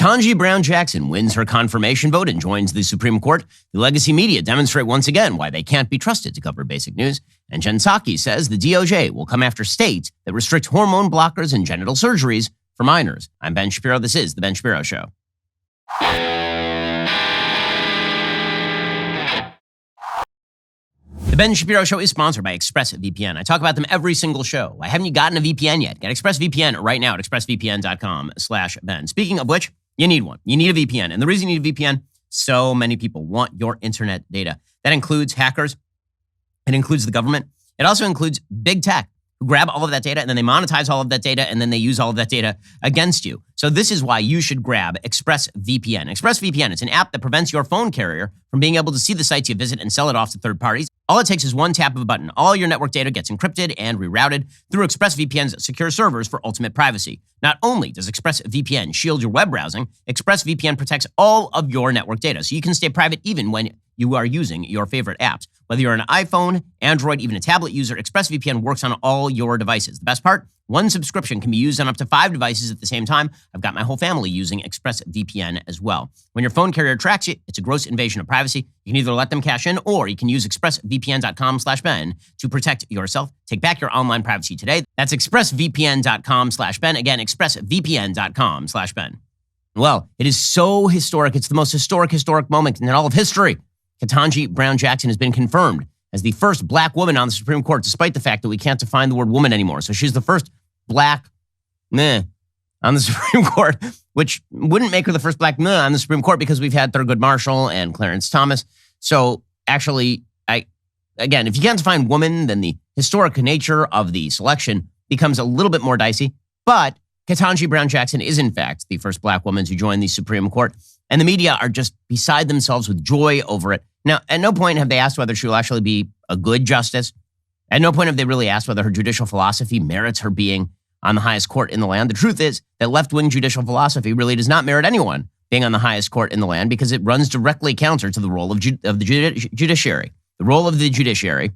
Ketanji Brown Jackson wins her confirmation vote and joins the Supreme Court. The legacy media demonstrate once again why they can't be trusted to cover basic news. And Jen Psaki says the DOJ will come after states that restrict hormone blockers and genital surgeries for minors. I'm Ben Shapiro. This is The Ben Shapiro Show. The Ben Shapiro Show is sponsored by ExpressVPN. I talk about them every single show. Why haven't you gotten a VPN yet? Get ExpressVPN right now at expressvpn.com/Ben. Speaking of which, you need one. You need a VPN. And the reason you need a VPN, so many people want your internet data. That includes hackers. It includes the government. It also includes big tech who grab all of that data and then they monetize all of that data and then they use all of that data against you. So this is why you should grab ExpressVPN. ExpressVPN, it's an app that prevents your phone carrier from being able to see the sites you visit and sell it off to third parties. All it takes is one tap of a button. All your network data gets encrypted and rerouted through ExpressVPN's secure servers for ultimate privacy. Not only does ExpressVPN shield your web browsing, ExpressVPN protects all of your network data, so you can stay private even when you are using your favorite apps. Whether you're an iPhone, Android, even a tablet user, ExpressVPN works on all your devices. The best part? One subscription can be used on up to 5 devices at the same time. I've got my whole family using ExpressVPN as well. When your phone carrier tracks you, it's a gross invasion of privacy. You can either let them cash in or you can use expressvpn.com/Ben to protect yourself. Take back your online privacy today. That's expressvpn.com/Ben. Again, expressvpn.com/Ben. Well, it is so historic. It's the most historic moment in all of history. Ketanji Brown Jackson has been confirmed as the first black woman on the Supreme Court, despite the fact that we can't define the word woman anymore. So she's the first black on the Supreme Court, which wouldn't make her the first black on the Supreme Court because we've had Thurgood Marshall and Clarence Thomas. So actually, again, if you can't define woman, then the historic nature of the selection becomes a little bit more dicey. But Ketanji Brown Jackson is, in fact, the first black woman to join the Supreme Court. And the media are just beside themselves with joy over it. Now, at no point have they asked whether she will actually be a good justice. At no point have they really asked whether her judicial philosophy merits her being on the highest court in the land. The truth is that left-wing judicial philosophy really does not merit anyone being on the highest court in the land because it runs directly counter to the role of the judiciary. The role of the judiciary,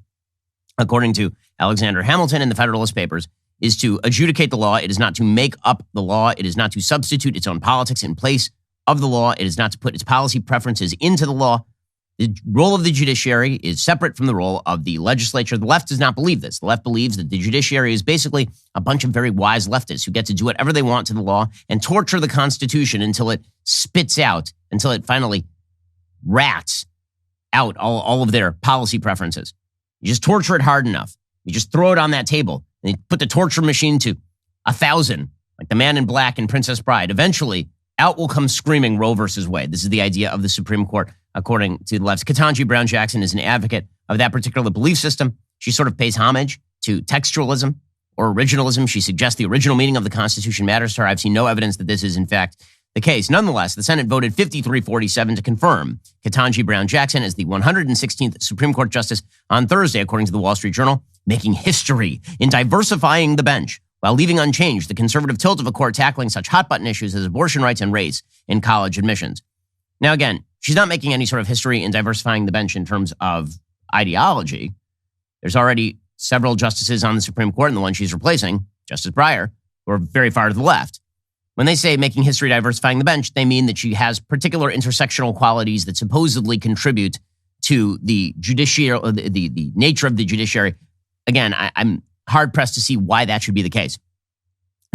according to Alexander Hamilton in the Federalist Papers, is to adjudicate the law. It is not to make up the law. It is not to substitute its own politics in place of the law. It is not to put its policy preferences into the law. The role of the judiciary is separate from the role of the legislature. The left does not believe this. The left believes that the judiciary is basically a bunch of very wise leftists who get to do whatever they want to the law and torture the Constitution until it spits out, until it finally rats out all of their policy preferences. You just torture it hard enough. You just throw it on that table and you put the torture machine to 1,000, like the man in black in Princess Bride. Eventually, out will come screaming Roe versus Wade. This is the idea of the Supreme Court, according to the left. Ketanji Brown Jackson is an advocate of that particular belief system. She sort of pays homage to textualism or originalism. She suggests the original meaning of the Constitution matters to her. I've seen no evidence that this is, in fact, the case. Nonetheless, the Senate voted 53-47 to confirm Ketanji Brown Jackson as the 116th Supreme Court Justice on Thursday, according to the Wall Street Journal, making history in diversifying the bench while leaving unchanged the conservative tilt of a court tackling such hot-button issues as abortion rights and race in college admissions. Now, again, she's not making any sort of history in diversifying the bench in terms of ideology. There's already several justices on the Supreme Court, and the one she's replacing, Justice Breyer, who are very far to the left. When they say making history diversifying the bench, they mean that she has particular intersectional qualities that supposedly contribute to the judiciary, the nature of the judiciary. Again, I'm hard-pressed to see why that should be the case.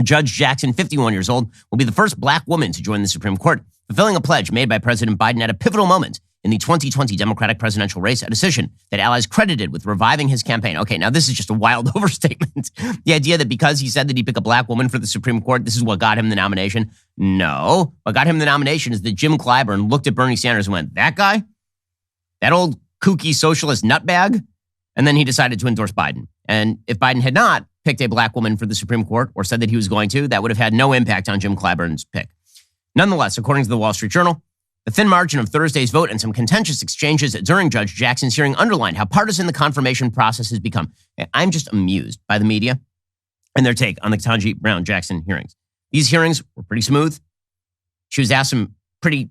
Judge Jackson, 51 years old, will be the first black woman to join the Supreme Court, fulfilling a pledge made by President Biden at a pivotal moment in the 2020 Democratic presidential race, a decision that allies credited with reviving his campaign. Okay, now this is just a wild overstatement. The idea that because he said that he'd pick a black woman for the Supreme Court, this is what got him the nomination. No, what got him the nomination is that Jim Clyburn looked at Bernie Sanders and went, that guy? That old kooky socialist nutbag? And then he decided to endorse Biden. And if Biden had not picked a black woman for the Supreme Court or said that he was going to, that would have had no impact on Jim Clyburn's pick. Nonetheless, according to the Wall Street Journal, the thin margin of Thursday's vote and some contentious exchanges during Judge Jackson's hearing underlined how partisan the confirmation process has become. I'm just amused by the media and their take on the Ketanji Brown Jackson hearings. These hearings were pretty smooth. She was asked some pretty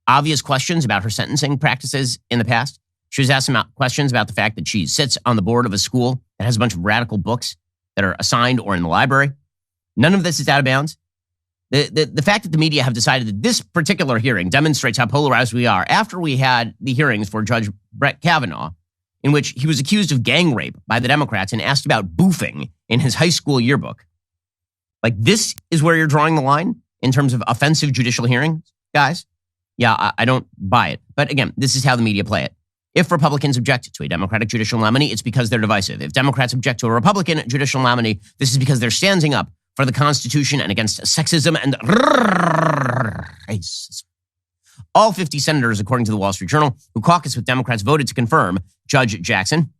obvious questions about her sentencing practices in the past. She was asked some questions about the fact that she sits on the board of a school that has a bunch of radical books that are assigned or in the library. None of this is out of bounds. The fact that the media have decided that this particular hearing demonstrates how polarized we are after we had the hearings for Judge Brett Kavanaugh, in which he was accused of gang rape by the Democrats and asked about boofing in his high school yearbook. Like, this is where you're drawing the line in terms of offensive judicial hearings, guys? Yeah, I don't buy it. But again, this is how the media play it. If Republicans object to a Democratic judicial nominee, it's because they're divisive. If Democrats object to a Republican judicial nominee, this is because they're standing up for the Constitution and against sexism and racism. All 50 senators, according to the Wall Street Journal, who caucus with Democrats, voted to confirm Judge Jackson.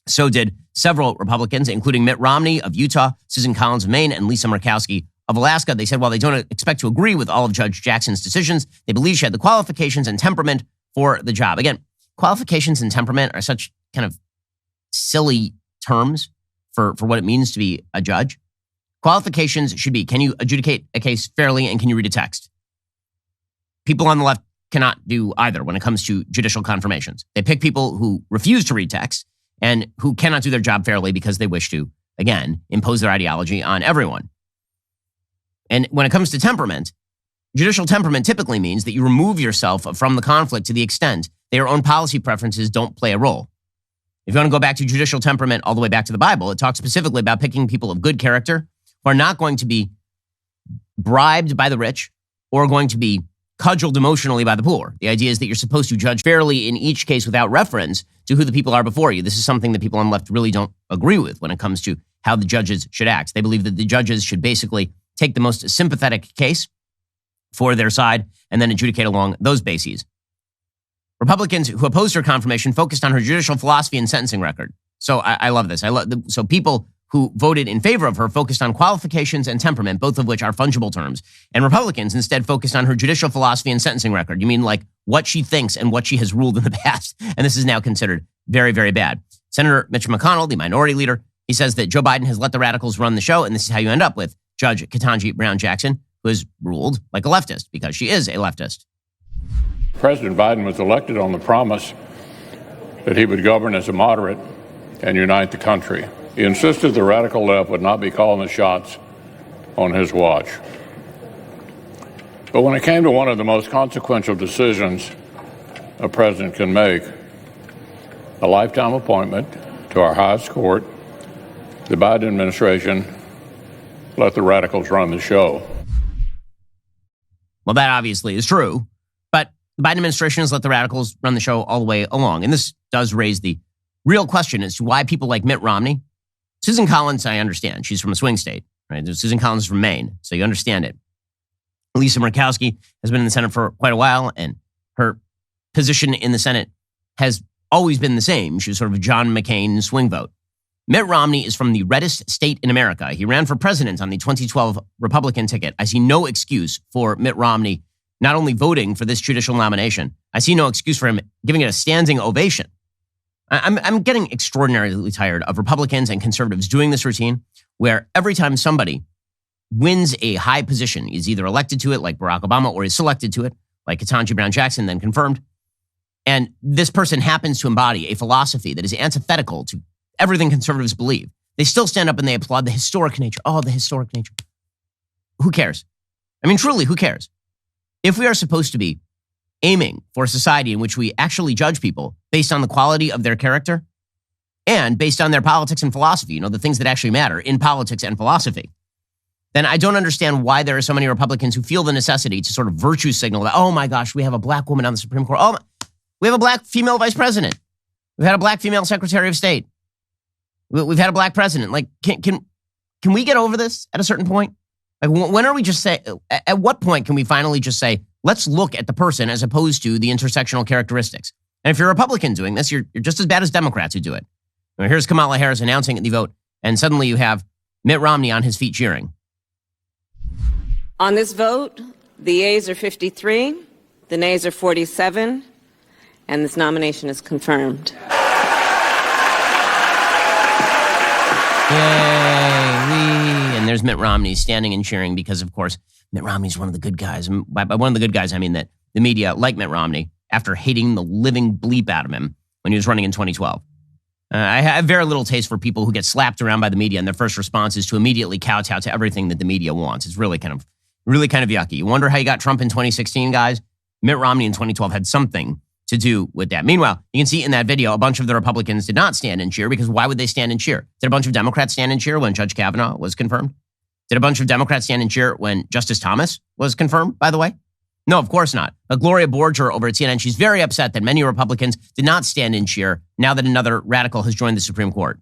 So did several Republicans, including Mitt Romney of Utah, Susan Collins of Maine, and Lisa Murkowski of Alaska. They said while they don't expect to agree with all of Judge Jackson's decisions, they believe she had the qualifications and temperament for the job. Again, qualifications and temperament are such kind of silly terms for what it means to be a judge. Qualifications should be, can you adjudicate a case fairly and can you read a text? People on the left cannot do either when it comes to judicial confirmations. They pick people who refuse to read text and who cannot do their job fairly because they wish to, again, impose their ideology on everyone. And when it comes to temperament, judicial temperament typically means that you remove yourself from the conflict to the extent that your own policy preferences don't play a role. If you want to go back to judicial temperament all the way back to the Bible, it talks specifically about picking people of good character who are not going to be bribed by the rich or going to be cudgeled emotionally by the poor. The idea is that you're supposed to judge fairly in each case without reference to who the people are before you. This is something that people on the left really don't agree with when it comes to how the judges should act. They believe that the judges should basically take the most sympathetic case for their side and then adjudicate along those bases. Republicans who opposed her confirmation focused on her judicial philosophy and sentencing record. So I love this. So people who voted in favor of her focused on qualifications and temperament, both of which are fungible terms. And Republicans instead focused on her judicial philosophy and sentencing record. You mean like what she thinks and what she has ruled in the past. And this is now considered very, very bad. Senator Mitch McConnell, the minority leader, he says that Joe Biden has let the radicals run the show. And this is how you end up with Judge Ketanji Brown Jackson, who has ruled like a leftist because she is a leftist. President Biden was elected on the promise that he would govern as a moderate and unite the country. He insisted the radical left would not be calling the shots on his watch. But when it came to one of the most consequential decisions a president can make, a lifetime appointment to our highest court, the Biden administration let the radicals run the show. Well, that obviously is true, but the Biden administration has let the radicals run the show all the way along. And this does raise the real question as to why people like Mitt Romney. Susan Collins, I understand. She's from a swing state, right? Susan Collins is from Maine, so you understand it. Lisa Murkowski has been in the Senate for quite a while, and her position in the Senate has always been the same. She was sort of a John McCain swing vote. Mitt Romney is from the reddest state in America. He ran for president on the 2012 Republican ticket. I see no excuse for Mitt Romney not only voting for this judicial nomination, I see no excuse for him giving it a standing ovation. I'm getting extraordinarily tired of Republicans and conservatives doing this routine where every time somebody wins a high position, is either elected to it like Barack Obama or is selected to it like Ketanji Brown Jackson, then confirmed, and this person happens to embody a philosophy that is antithetical to everything conservatives believe, they still stand up and they applaud the historic nature. Oh, the historic nature. Who cares? I mean, truly, who cares? If we are supposed to be aiming for a society in which we actually judge people based on the quality of their character and based on their politics and philosophy, the things that actually matter in politics and philosophy, then I don't understand why there are so many Republicans who feel the necessity to sort of virtue signal that, oh my gosh, we have a black woman on the Supreme Court. Oh, we have a black female vice president. We've had a black female secretary of state. We've had a black president. Like, can we get over this at a certain point? Like, when are we just say, at what point can we finally just say, let's look at the person as opposed to the intersectional characteristics? And if you're a Republican doing this, you're just as bad as Democrats who do it. Here's Kamala Harris announcing the vote, and suddenly you have Mitt Romney on his feet cheering. On this vote, the yeas are 53, the nays are 47, and this nomination is confirmed. Yay, and there's Mitt Romney standing and cheering because, of course, Mitt Romney's one of the good guys. And by one of the good guys, I mean that the media, like Mitt Romney, after hating the living bleep out of him when he was running in 2012. I have very little taste for people who get slapped around by the media and their first response is to immediately kowtow to everything that the media wants. It's really kind of Really kind of yucky. You wonder how you got Trump in 2016, guys? Mitt Romney in 2012 had something to do with that. Meanwhile, you can see in that video, a bunch of the Republicans did not stand and cheer, because why would they stand and cheer? Did a bunch of Democrats stand and cheer when Judge Kavanaugh was confirmed? Did a bunch of Democrats stand and cheer when Justice Thomas was confirmed, by the way? No, of course not. But Gloria Borger over at CNN, she's very upset that many Republicans did not stand and cheer now that another radical has joined the Supreme Court.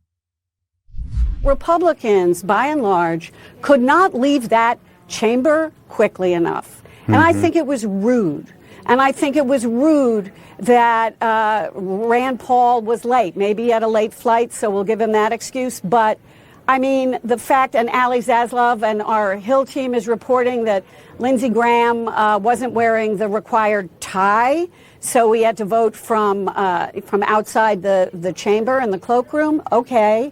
Republicans, by and large, could not leave that chamber quickly enough. And I think it was rude. And I think it was rude that Rand Paul was late. Maybe he had a late flight, so we'll give him that excuse. But, I mean, the fact, and Ali Zaslov and our Hill team is reporting that Lindsey Graham wasn't wearing the required tie, so we had to vote from outside the chamber in the cloakroom. Okay.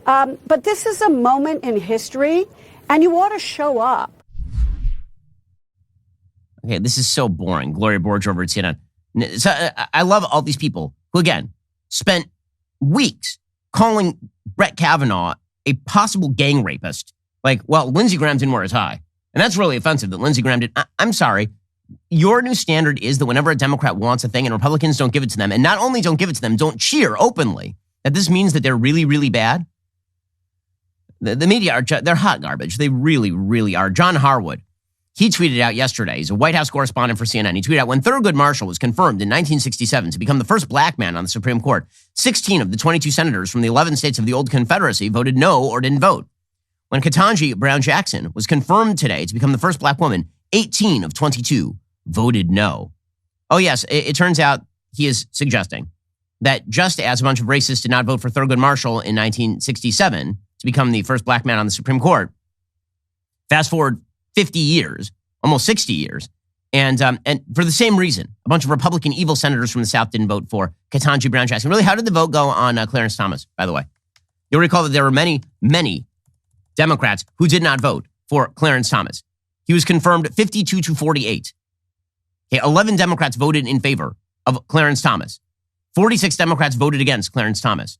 But this is a moment in history, and you ought to show up. Okay, this is so boring. Gloria Borger over at CNN. So, I love all these people who, again, spent weeks calling Brett Kavanaugh a possible gang rapist. Like, well, Lindsey Graham didn't wear a tie. And that's really offensive that Lindsey Graham did. I'm sorry. Your new standard is that whenever a Democrat wants a thing and Republicans don't give it to them, and not only don't give it to them, don't cheer openly, that this means that they're really, really bad. The media they're hot garbage. They really, really are. John Harwood, he tweeted out yesterday. He's a White House correspondent for CNN. He tweeted out, when Thurgood Marshall was confirmed in 1967 to become the first black man on the Supreme Court, 16 of the 22 senators from the 11 states of the old Confederacy voted no or didn't vote. When Ketanji Brown Jackson was confirmed today to become the first black woman, 18 of 22 voted no. Oh, yes, it turns out he is suggesting that just as a bunch of racists did not vote for Thurgood Marshall in 1967 to become the first black man on the Supreme Court, fast forward 50 years, almost 60 years, and for the same reason, a bunch of Republican evil senators from the South didn't vote for Ketanji Brown Jackson. Really, how did the vote go on Clarence Thomas, by the way? You'll recall that there were many, many Democrats who did not vote for Clarence Thomas. He was confirmed 52-48. Okay, 11 Democrats voted in favor of Clarence Thomas. 46 Democrats voted against Clarence Thomas.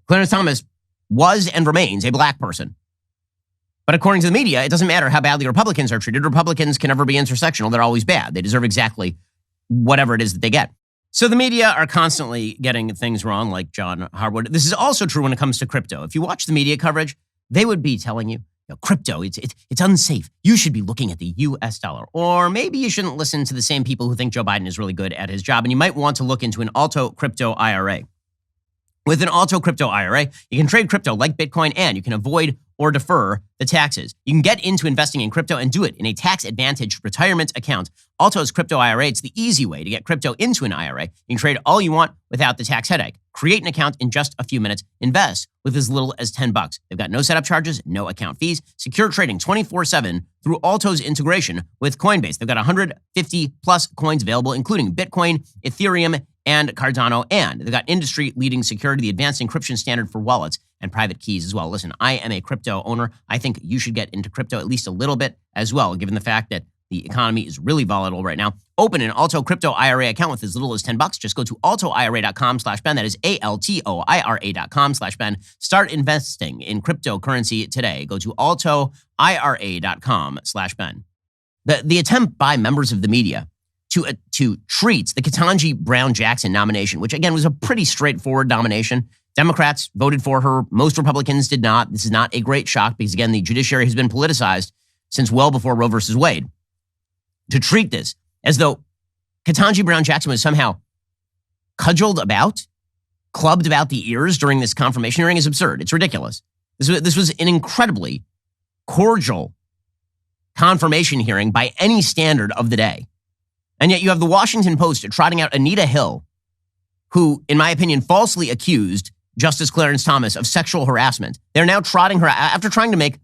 Clarence Thomas was and remains a black person. But according to the media, it doesn't matter how badly Republicans are treated. Republicans can never be intersectional. They're always bad. They deserve exactly whatever it is that they get. So the media are constantly getting things wrong, like John Harwood. This is also true when it comes to crypto. If you watch the media coverage, they would be telling you, crypto, it's unsafe. You should be looking at the U.S. dollar. Or maybe you shouldn't listen to the same people who think Joe Biden is really good at his job, and you might want to look into an Alto crypto IRA. With an Alto crypto IRA, you can trade crypto like Bitcoin, and you can avoid or defer the taxes. You can get into investing in crypto and do it in a tax-advantaged retirement account. Alto's crypto IRA, it's the easy way to get crypto into an IRA. You can trade all you want without the tax headache. Create an account in just a few minutes. Invest with as little as $10. They've got no setup charges, no account fees. Secure trading 24/7 through Alto's integration with Coinbase. They've got 150 plus coins available, including Bitcoin, Ethereum, and Cardano, and they've got industry-leading security, the advanced encryption standard for wallets, and private keys as well. Listen, I am a crypto owner. I think you should get into crypto at least a little bit as well, given the fact that the economy is really volatile right now. Open an Alto crypto IRA account with as little as $10. Just go to altoira.com/Ben. That is ALTOIRA.com/Ben. Start investing in cryptocurrency today. Go to altoira.com/Ben. The attempt by members of the media to treat the Ketanji Brown Jackson nomination, which again was a pretty straightforward nomination. Democrats voted for her. Most Republicans did not. This is not a great shock because, again, the judiciary has been politicized since well before Roe versus Wade. To treat this as though Ketanji Brown Jackson was somehow cudgeled about, clubbed about the ears during this confirmation hearing is absurd. It's ridiculous. This was an incredibly cordial confirmation hearing by any standard of the day. And yet you have the Washington Post trotting out Anita Hill, who, in my opinion, falsely accused Justice Clarence Thomas of sexual harassment. They're now trotting her, after trying to make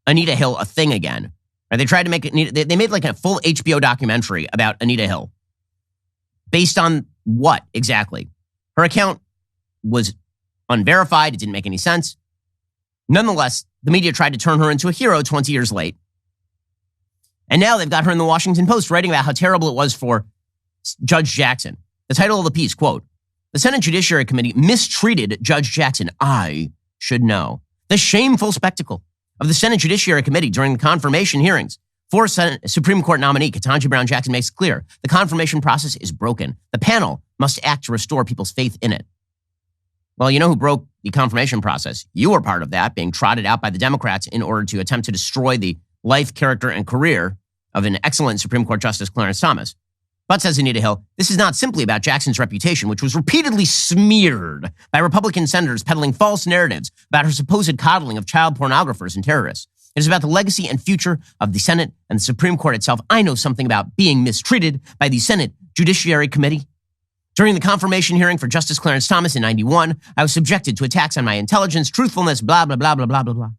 Anita Hill a thing again. Right? They tried to make it, they made like a full HBO documentary about Anita Hill. Based on what exactly? Her account was unverified. It didn't make any sense. Nonetheless, the media tried to turn her into a hero 20 years late. And now they've got her in the Washington Post writing about how terrible it was for Judge Jackson. The title of the piece, quote, "The Senate Judiciary Committee mistreated Judge Jackson. I should know. The shameful spectacle of the Senate Judiciary Committee during the confirmation hearings. For Supreme Court nominee Ketanji Brown Jackson makes clear the confirmation process is broken. The panel must act to restore people's faith in it. Well, you know who broke the confirmation process? You were part of that, being trotted out by the Democrats in order to attempt to destroy the life, character, and career of an excellent Supreme Court Justice Clarence Thomas. But, says Anita Hill, this is not simply about Jackson's reputation, which was repeatedly smeared by Republican senators peddling false narratives about her supposed coddling of child pornographers and terrorists. It is about the legacy and future of the Senate and the Supreme Court itself. I know something about being mistreated by the Senate Judiciary Committee. During the confirmation hearing for Justice Clarence Thomas in 91, I was subjected to attacks on my intelligence, truthfulness, blah, blah, blah, blah, blah, blah, blah.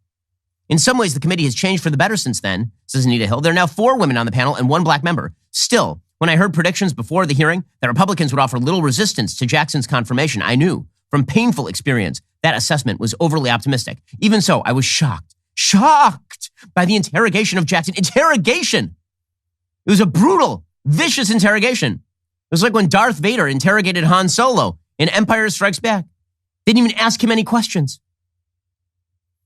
In some ways, the committee has changed for the better since then, says Anita Hill. There are now 4 women on the panel and 1 black member. Still, when I heard predictions before the hearing that Republicans would offer little resistance to Jackson's confirmation, I knew from painful experience that assessment was overly optimistic. Even so, I was shocked by the interrogation of Jackson. Interrogation! It was a brutal, vicious interrogation. It was like when Darth Vader interrogated Han Solo in Empire Strikes Back. They didn't even ask him any questions.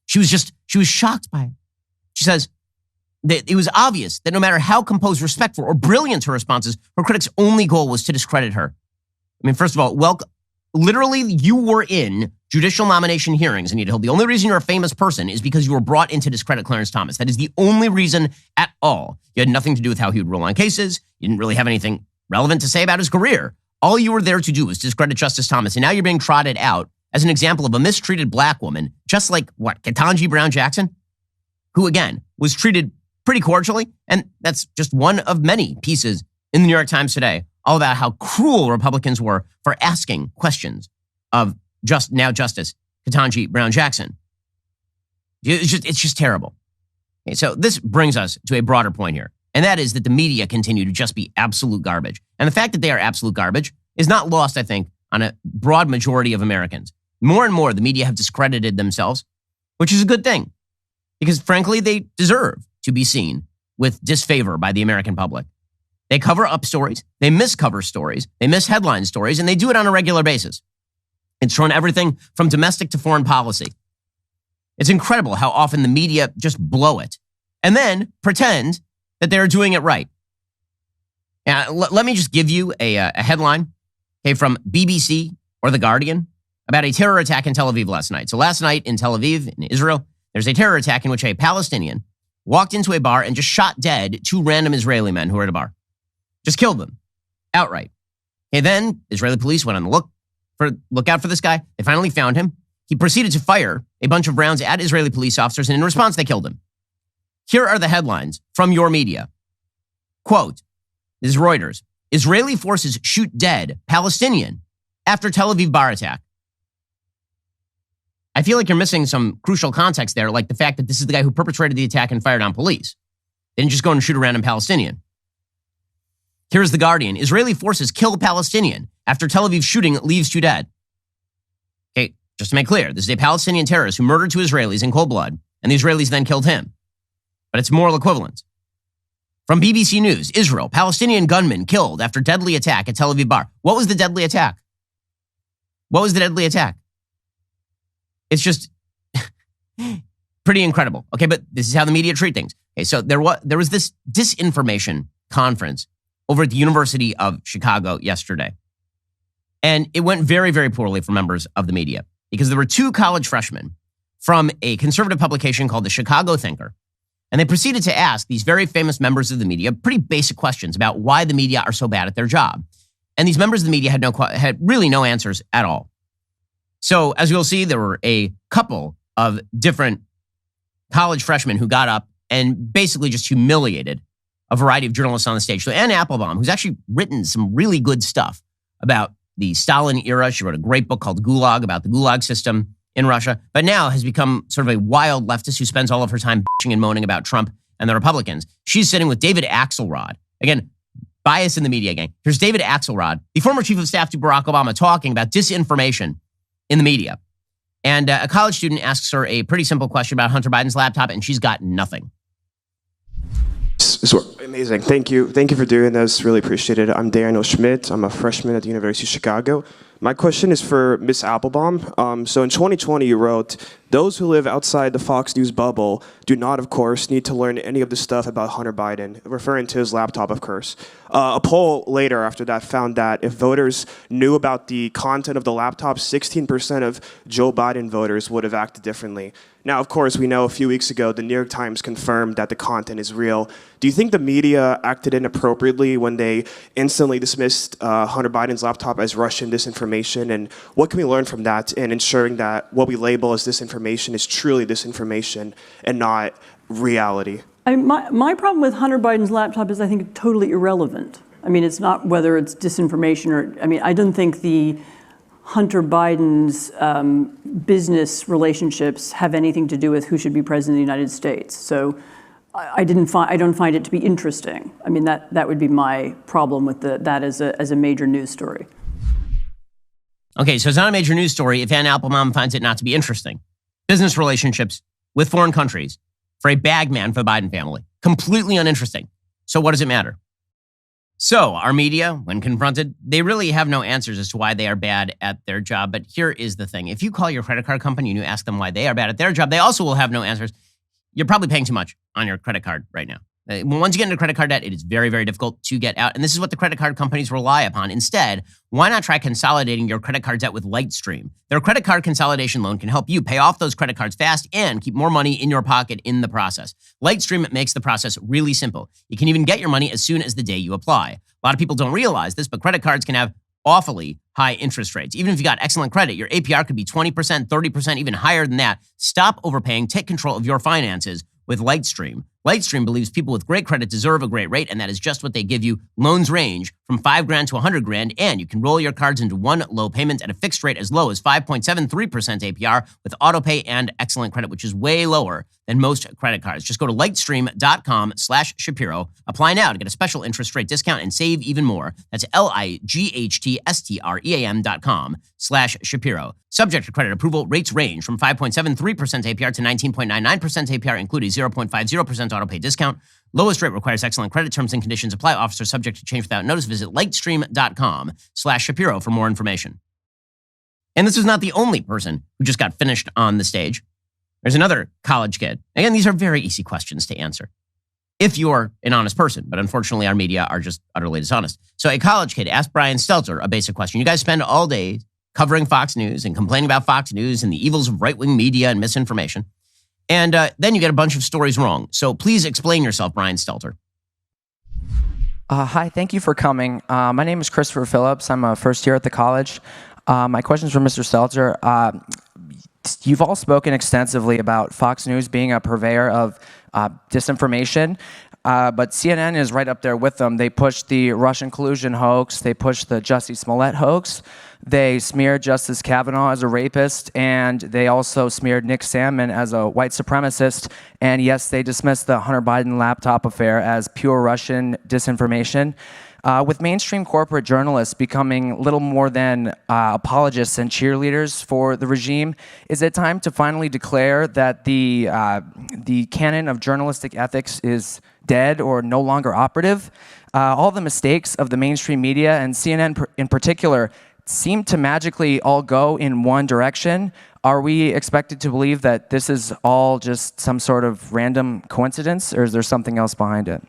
She was shocked by it. She says that it was obvious that no matter how composed, respectful, or brilliant her responses, her critics' only goal was to discredit her. I mean, first of all, literally, you were in judicial nomination hearings, Anita Hill. The only reason you're a famous person is because you were brought in to discredit Clarence Thomas. That is the only reason at all. You had nothing to do with how he would rule on cases. You didn't really have anything relevant to say about his career. All you were there to do was discredit Justice Thomas, and now you're being trotted out as an example of a mistreated black woman, just like, Ketanji Brown Jackson, who, again, was treated pretty cordially, and that's just one of many pieces in the New York Times today, all about how cruel Republicans were for asking questions of Justice Ketanji Brown Jackson. It's just terrible. Okay, so this brings us to a broader point here, and that is that the media continue to just be absolute garbage. And the fact that they are absolute garbage is not lost, I think, on a broad majority of Americans. More and more, the media have discredited themselves, which is a good thing, because frankly, they deserve to be seen with disfavor by the American public. They cover up stories, they miscover stories, they misheadline stories, and they do it on a regular basis. It's from everything from domestic to foreign policy. It's incredible how often the media just blow it and then pretend that they're doing it right. Now, let me just give you a headline from BBC or The Guardian about a terror attack in Tel Aviv last night. So last night in Tel Aviv, in Israel, there's a terror attack in which a Palestinian walked into a bar and just shot dead 2 random Israeli men who were at a bar. Just killed them outright. Okay, then Israeli police went on the lookout for this guy. They finally found him. He proceeded to fire a bunch of rounds at Israeli police officers, and in response, they killed him. Here are the headlines from your media. Quote, this is Reuters. Israeli forces shoot dead Palestinian after Tel Aviv bar attack. I feel like you're missing some crucial context there, like the fact that this is the guy who perpetrated the attack and fired on police. They didn't just go and shoot a random Palestinian. Here's The Guardian. Israeli forces kill Palestinian after Tel Aviv shooting leaves 2 dead. Okay, just to make clear, this is a Palestinian terrorist who murdered 2 Israelis in cold blood, and the Israelis then killed him. But it's moral equivalence. From BBC News, Israel, Palestinian gunman killed after deadly attack at Tel Aviv bar. What was the deadly attack? What was the deadly attack? It's just pretty incredible. Okay, but this is how the media treat things. Okay, so there was this disinformation conference over at the University of Chicago yesterday. And it went very, very poorly for members of the media because there were 2 college freshmen from a conservative publication called the Chicago Thinker. And they proceeded to ask these very famous members of the media pretty basic questions about why the media are so bad at their job. And these members of the media had really no answers at all. So as you'll see, there were a couple of different college freshmen who got up and basically just humiliated a variety of journalists on the stage. So Anne Applebaum, who's actually written some really good stuff about the Stalin era. She wrote a great book called Gulag about the Gulag system in Russia, but now has become sort of a wild leftist who spends all of her time bitching and moaning about Trump and the Republicans. She's sitting with David Axelrod. Again, bias in the media gang. Here's David Axelrod, the former chief of staff to Barack Obama, talking about disinformation in the media. And a college student asks her a pretty simple question about Hunter Biden's laptop, and she's got nothing. Amazing. Thank you. Thank you for doing this. Really appreciate it. I'm Daniel Schmidt. I'm a freshman at the University of Chicago. My question is for Ms. Applebaum. So in 2020, you wrote, "Those who live outside the Fox News bubble do not, of course, need to learn any of the stuff about Hunter Biden," referring to his laptop, of course. A poll later after that found that if voters knew about the content of the laptop, 16% of Joe Biden voters would have acted differently. Now, of course, we know a few weeks ago, the New York Times confirmed that the content is real. Do you think the media acted inappropriately when they instantly dismissed Hunter Biden's laptop as Russian disinformation? And what can we learn from that in ensuring that what we label as disinformation is truly disinformation and not reality? I mean, my problem with Hunter Biden's laptop is I think totally irrelevant. I mean, it's not whether it's disinformation or, I mean, I don't think the Hunter Biden's business relationships have anything to do with who should be president of the United States. So I don't find it to be interesting. I mean, that would be my problem with that as a major news story. Okay, so it's not a major news story if Ann Applebaum finds it not to be interesting. Business relationships with foreign countries for a bagman for the Biden family. Completely uninteresting. So what does it matter? So our media, when confronted, they really have no answers as to why they are bad at their job. But here is the thing. If you call your credit card company and you ask them why they are bad at their job, they also will have no answers. You're probably paying too much on your credit card right now. Once you get into credit card debt, it is very, very difficult to get out. And this is what the credit card companies rely upon. Instead, why not try consolidating your credit card debt with Lightstream? Their credit card consolidation loan can help you pay off those credit cards fast and keep more money in your pocket in the process. Lightstream makes the process really simple. You can even get your money as soon as the day you apply. A lot of people don't realize this, but credit cards can have awfully high interest rates. Even if you got excellent credit, your APR could be 20%, 30%, even higher than that. Stop overpaying. Take control of your finances with Lightstream. Lightstream believes people with great credit deserve a great rate, and that is just what they give you. Loans range from $5,000 to $100,000, and you can roll your cards into one low payment at a fixed rate as low as 5.73% APR with autopay and excellent credit, which is way lower than most credit cards. Just go to lightstream.com/Shapiro. Apply now to get a special interest rate discount and save even more. That's lightstream.com/Shapiro. Subject to credit approval, rates range from 5.73% APR to 19.99% APR, including 0.50% autopay discount. Lowest rate requires excellent credit. Terms and conditions apply. Offer subject to change without notice. Visit lightstream.com/Shapiro for more information. And this is not the only person who just got finished on the stage. There's another college kid. Again, these are very easy questions to answer if you're an honest person, but unfortunately our media are just utterly dishonest. So a college kid asked Brian Stelter a basic question. You guys spend all day covering Fox News and complaining about Fox News and the evils of right-wing media and misinformation. And then you get a bunch of stories wrong. So please explain yourself, Brian Stelter. Hi, thank you for coming. My name is Christopher Phillips. I'm a first year at the college. My question is for Mr. Stelter. You've all spoken extensively about Fox News being a purveyor of disinformation, but CNN is right up there with them. They pushed the Russian collusion hoax. They pushed the Jussie Smollett hoax. They smeared Justice Kavanaugh as a rapist, and they also smeared Nick Sandmann as a white supremacist. And yes, they dismissed the Hunter Biden laptop affair as pure Russian disinformation. With mainstream corporate journalists becoming little more than apologists and cheerleaders for the regime, is it time to finally declare that the canon of journalistic ethics is dead or no longer operative? All the mistakes of the mainstream media, and CNN in particular, seem to magically all go in one direction. Are we expected to believe that this is all just some sort of random coincidence, or is there something else behind it?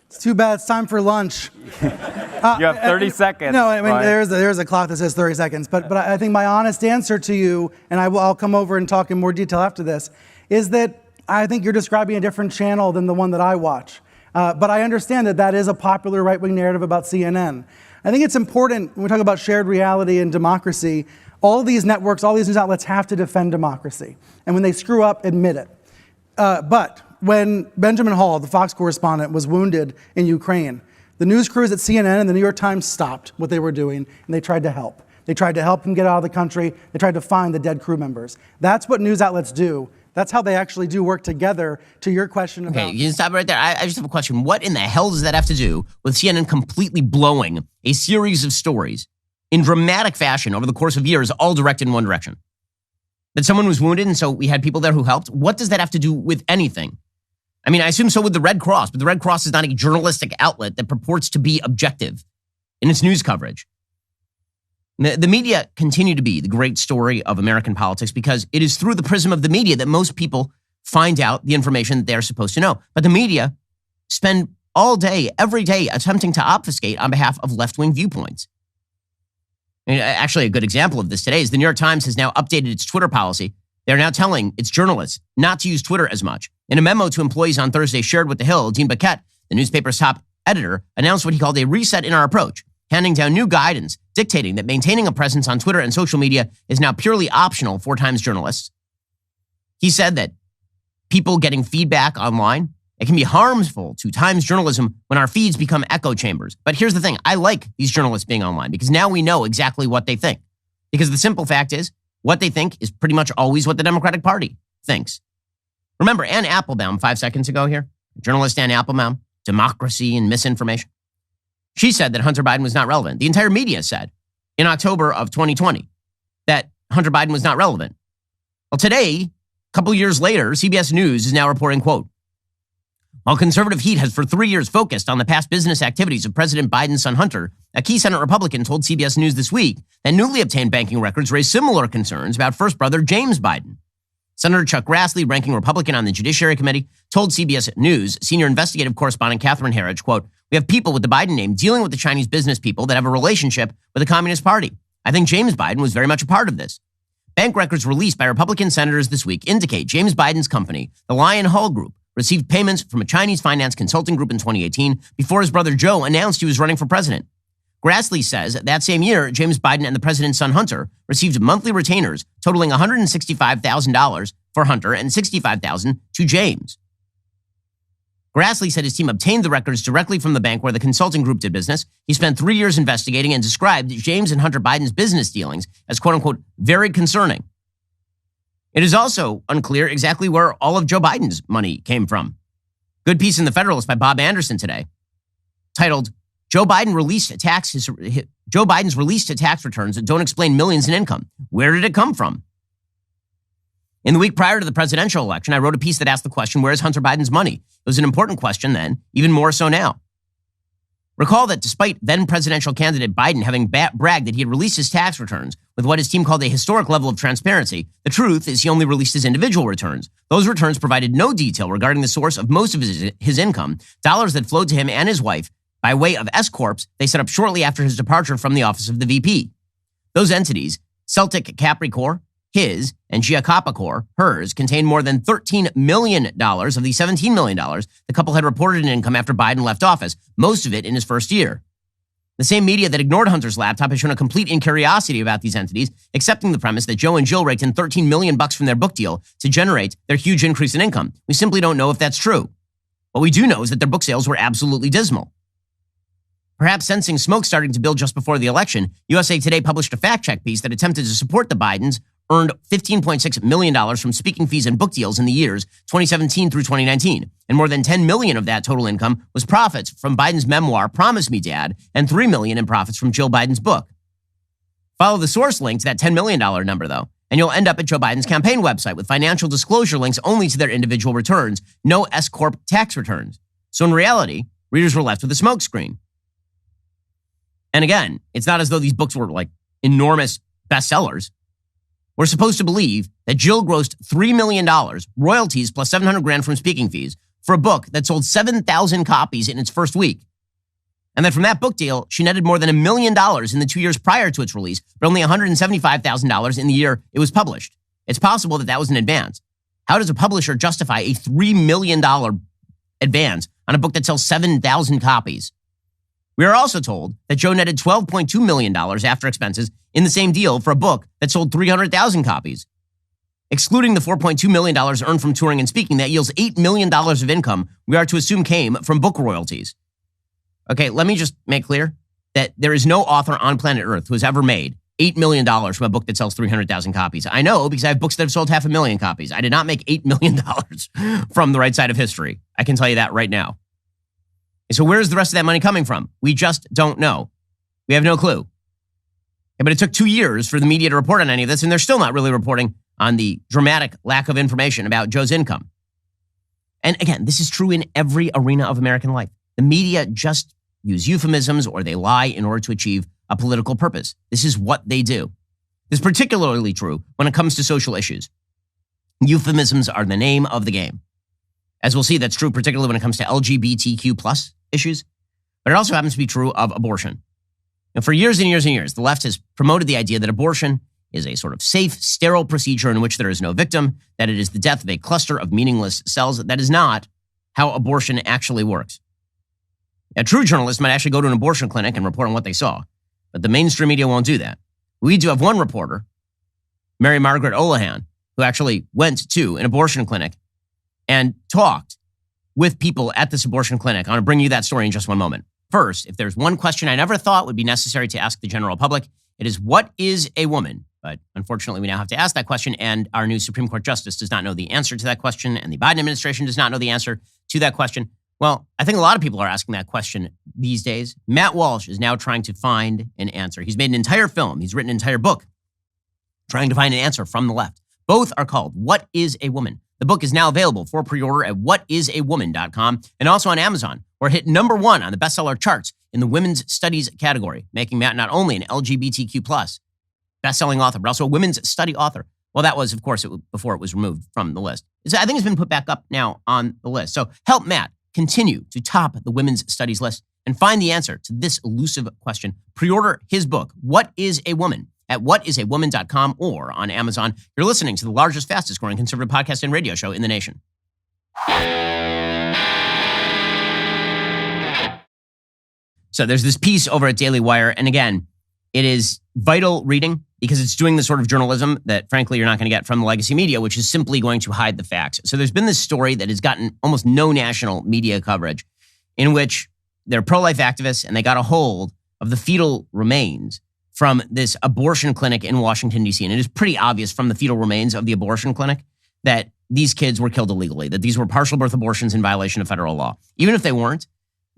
It's too bad. It's time for lunch. You have 30 seconds. No, I mean, Brian. there's a clock that says 30 seconds. But I think my honest answer to you, and I'll come over and talk in more detail after this, is that I think you're describing a different channel than the one that I watch. But I understand that is a popular right-wing narrative about CNN. I think it's important when we talk about shared reality and democracy, all these networks, all these news outlets have to defend democracy. And when they screw up, admit it. But when Benjamin Hall, the Fox correspondent, was wounded in Ukraine, the news crews at CNN and the New York Times stopped what they were doing, and they tried to help. They tried to help him get out of the country. They tried to find the dead crew members. That's what news outlets do. That's how they actually do work together, to your question about... Okay, you can stop right there. I just have a question. What in the hell does that have to do with CNN completely blowing a series of stories in dramatic fashion over the course of years, all directed in one direction? That someone was wounded and so we had people there who helped? What does that have to do with anything? I mean, I assume so with the Red Cross, but the Red Cross is not a journalistic outlet that purports to be objective in its news coverage. The media continue to be the great story of American politics because it is through the prism of the media that most people find out the information that they're supposed to know. But the media spend all day, every day, attempting to obfuscate on behalf of left-wing viewpoints. And actually, a good example of this today is the New York Times has now updated its Twitter policy. They're now telling its journalists not to use Twitter as much. In a memo to employees on Thursday shared with The Hill, Dean Baquet, the newspaper's top editor, announced what he called a reset in our approach, handing down new guidance dictating that maintaining a presence on Twitter and social media is now purely optional for Times journalists. He said that people getting feedback online, it can be harmful to Times journalism when our feeds become echo chambers. But here's the thing. I like these journalists being online because now we know exactly what they think. Because the simple fact is, what they think is pretty much always what the Democratic Party thinks. Remember Ann Applebaum 5 seconds ago here? Journalist Ann Applebaum, democracy and misinformation. She said that Hunter Biden was not relevant. The entire media said in October of 2020 that Hunter Biden was not relevant. Well, today, a couple years later, CBS News is now reporting, quote, while conservative heat has for 3 years focused on the past business activities of President Biden's son Hunter, a key Senate Republican told CBS News this week that newly obtained banking records raise similar concerns about first brother James Biden. Senator Chuck Grassley, ranking Republican on the Judiciary Committee, told CBS News senior investigative correspondent Catherine Herridge, quote, we have people with the Biden name dealing with the Chinese business people that have a relationship with the Communist Party. I think James Biden was very much a part of this. Bank records released by Republican senators this week indicate James Biden's company, the Lion Hall Group, received payments from a Chinese finance consulting group in 2018 before his brother Joe announced he was running for president. Grassley says that same year, James Biden and the president's son Hunter received monthly retainers totaling $165,000 for Hunter and $65,000 to James. Grassley said his team obtained the records directly from the bank where the consulting group did business. He spent 3 years investigating and described James and Hunter Biden's business dealings as, quote unquote, very concerning. It is also unclear exactly where all of Joe Biden's money came from. Good piece in The Federalist by Bob Anderson today, titled, Joe Biden's released tax returns that don't explain millions in income. Where did it come from? In the week prior to the presidential election, I wrote a piece that asked the question, where is Hunter Biden's money? It was an important question then, even more so now. Recall that despite then presidential candidate Biden having bragged that he had released his tax returns with what his team called a historic level of transparency, the truth is he only released his individual returns. Those returns provided no detail regarding the source of most of his income, dollars that flowed to him and his wife by way of S-corps they set up shortly after his departure from the office of the VP. Those entities, Celtic Capricorn, his, and Giacopacor, hers, contained more than $13 million of the $17 million the couple had reported in income after Biden left office, most of it in his first year. The same media that ignored Hunter's laptop has shown a complete incuriosity about these entities, accepting the premise that Joe and Jill raked in $13 million from their book deal to generate their huge increase in income. We simply don't know if that's true. What we do know is that their book sales were absolutely dismal. Perhaps sensing smoke starting to build just before the election, USA Today published a fact-check piece that attempted to support the Bidens earned $15.6 million from speaking fees and book deals in the years 2017 through 2019. And more than $10 million of that total income was profits from Biden's memoir, Promise Me Dad, and $3 million in profits from Jill Biden's book. Follow the source link to that $10 million number, though, and you'll end up at Joe Biden's campaign website with financial disclosure links only to their individual returns, no S-corp tax returns. So in reality, readers were left with a smokescreen. And again, it's not as though these books were like enormous bestsellers. We're supposed to believe that Jill grossed $3 million, royalties plus $700,000 from speaking fees, for a book that sold 7,000 copies in its first week. And that from that book deal, she netted more than $1 million in the 2 years prior to its release, but only $175,000 in the year it was published. It's possible that that was an advance. How does a publisher justify a $3 million advance on a book that sells 7,000 copies? We are also told that Joe netted $12.2 million after expenses in the same deal for a book that sold 300,000 copies. Excluding the $4.2 million earned from touring and speaking, that yields $8 million of income we are to assume came from book royalties. Okay, let me just make clear that there is no author on planet Earth who has ever made $8 million from a book that sells 300,000 copies. I know because I have books that have sold 500,000 copies. I did not make $8 million from the right side of history. I can tell you that right now. So where's the rest of that money coming from? We just don't know. We have no clue. But it took 2 years for the media to report on any of this, and they're still not really reporting on the dramatic lack of information about Joe's income. And again, this is true in every arena of American life. The media just use euphemisms or they lie in order to achieve a political purpose. This is what they do. This is particularly true when it comes to social issues. Euphemisms are the name of the game. As we'll see, that's true particularly when it comes to LGBTQ plus issues, but it also happens to be true of abortion. And for years and years and years, the left has promoted the idea that abortion is a sort of safe, sterile procedure in which there is no victim, that it is the death of a cluster of meaningless cells. That is not how abortion actually works. A true journalist might actually go to an abortion clinic and report on what they saw, but the mainstream media won't do that. We do have one reporter, Mary Margaret Olohan, who actually went to an abortion clinic and talked with people at this abortion clinic. I want to bring you that story in just one moment. First, if there's one question I never thought would be necessary to ask the general public, it is, what is a woman? But unfortunately, we now have to ask that question, and our new Supreme Court justice does not know the answer to that question, and the Biden administration does not know the answer to that question. Well, I think a lot of people are asking that question these days. Matt Walsh is now trying to find an answer. He's made an entire film. He's written an entire book trying to find an answer from the left. Both are called What is a Woman? The book is now available for pre-order at whatisawoman.com and also on Amazon, where it hit #1 on the bestseller charts in the women's studies category, making Matt not only an LGBTQ plus best-selling author, but also a women's study author. Well, that was, of course, before it was removed from the list. I think it's been put back up now on the list. So help Matt continue to top the women's studies list and find the answer to this elusive question. Pre-order his book, What is a Woman? At whatisawoman.com or on Amazon. You're listening to the largest, fastest growing conservative podcast and radio show in the nation. So there's this piece over at Daily Wire. And again, it is vital reading because it's doing the sort of journalism that, frankly, you're not going to get from the legacy media, which is simply going to hide the facts. So there's been this story that has gotten almost no national media coverage in which they're pro-life activists and they got a hold of the fetal remains from this abortion clinic in Washington, D.C. And it is pretty obvious from the fetal remains of the abortion clinic that these kids were killed illegally, that these were partial birth abortions in violation of federal law. Even if they weren't,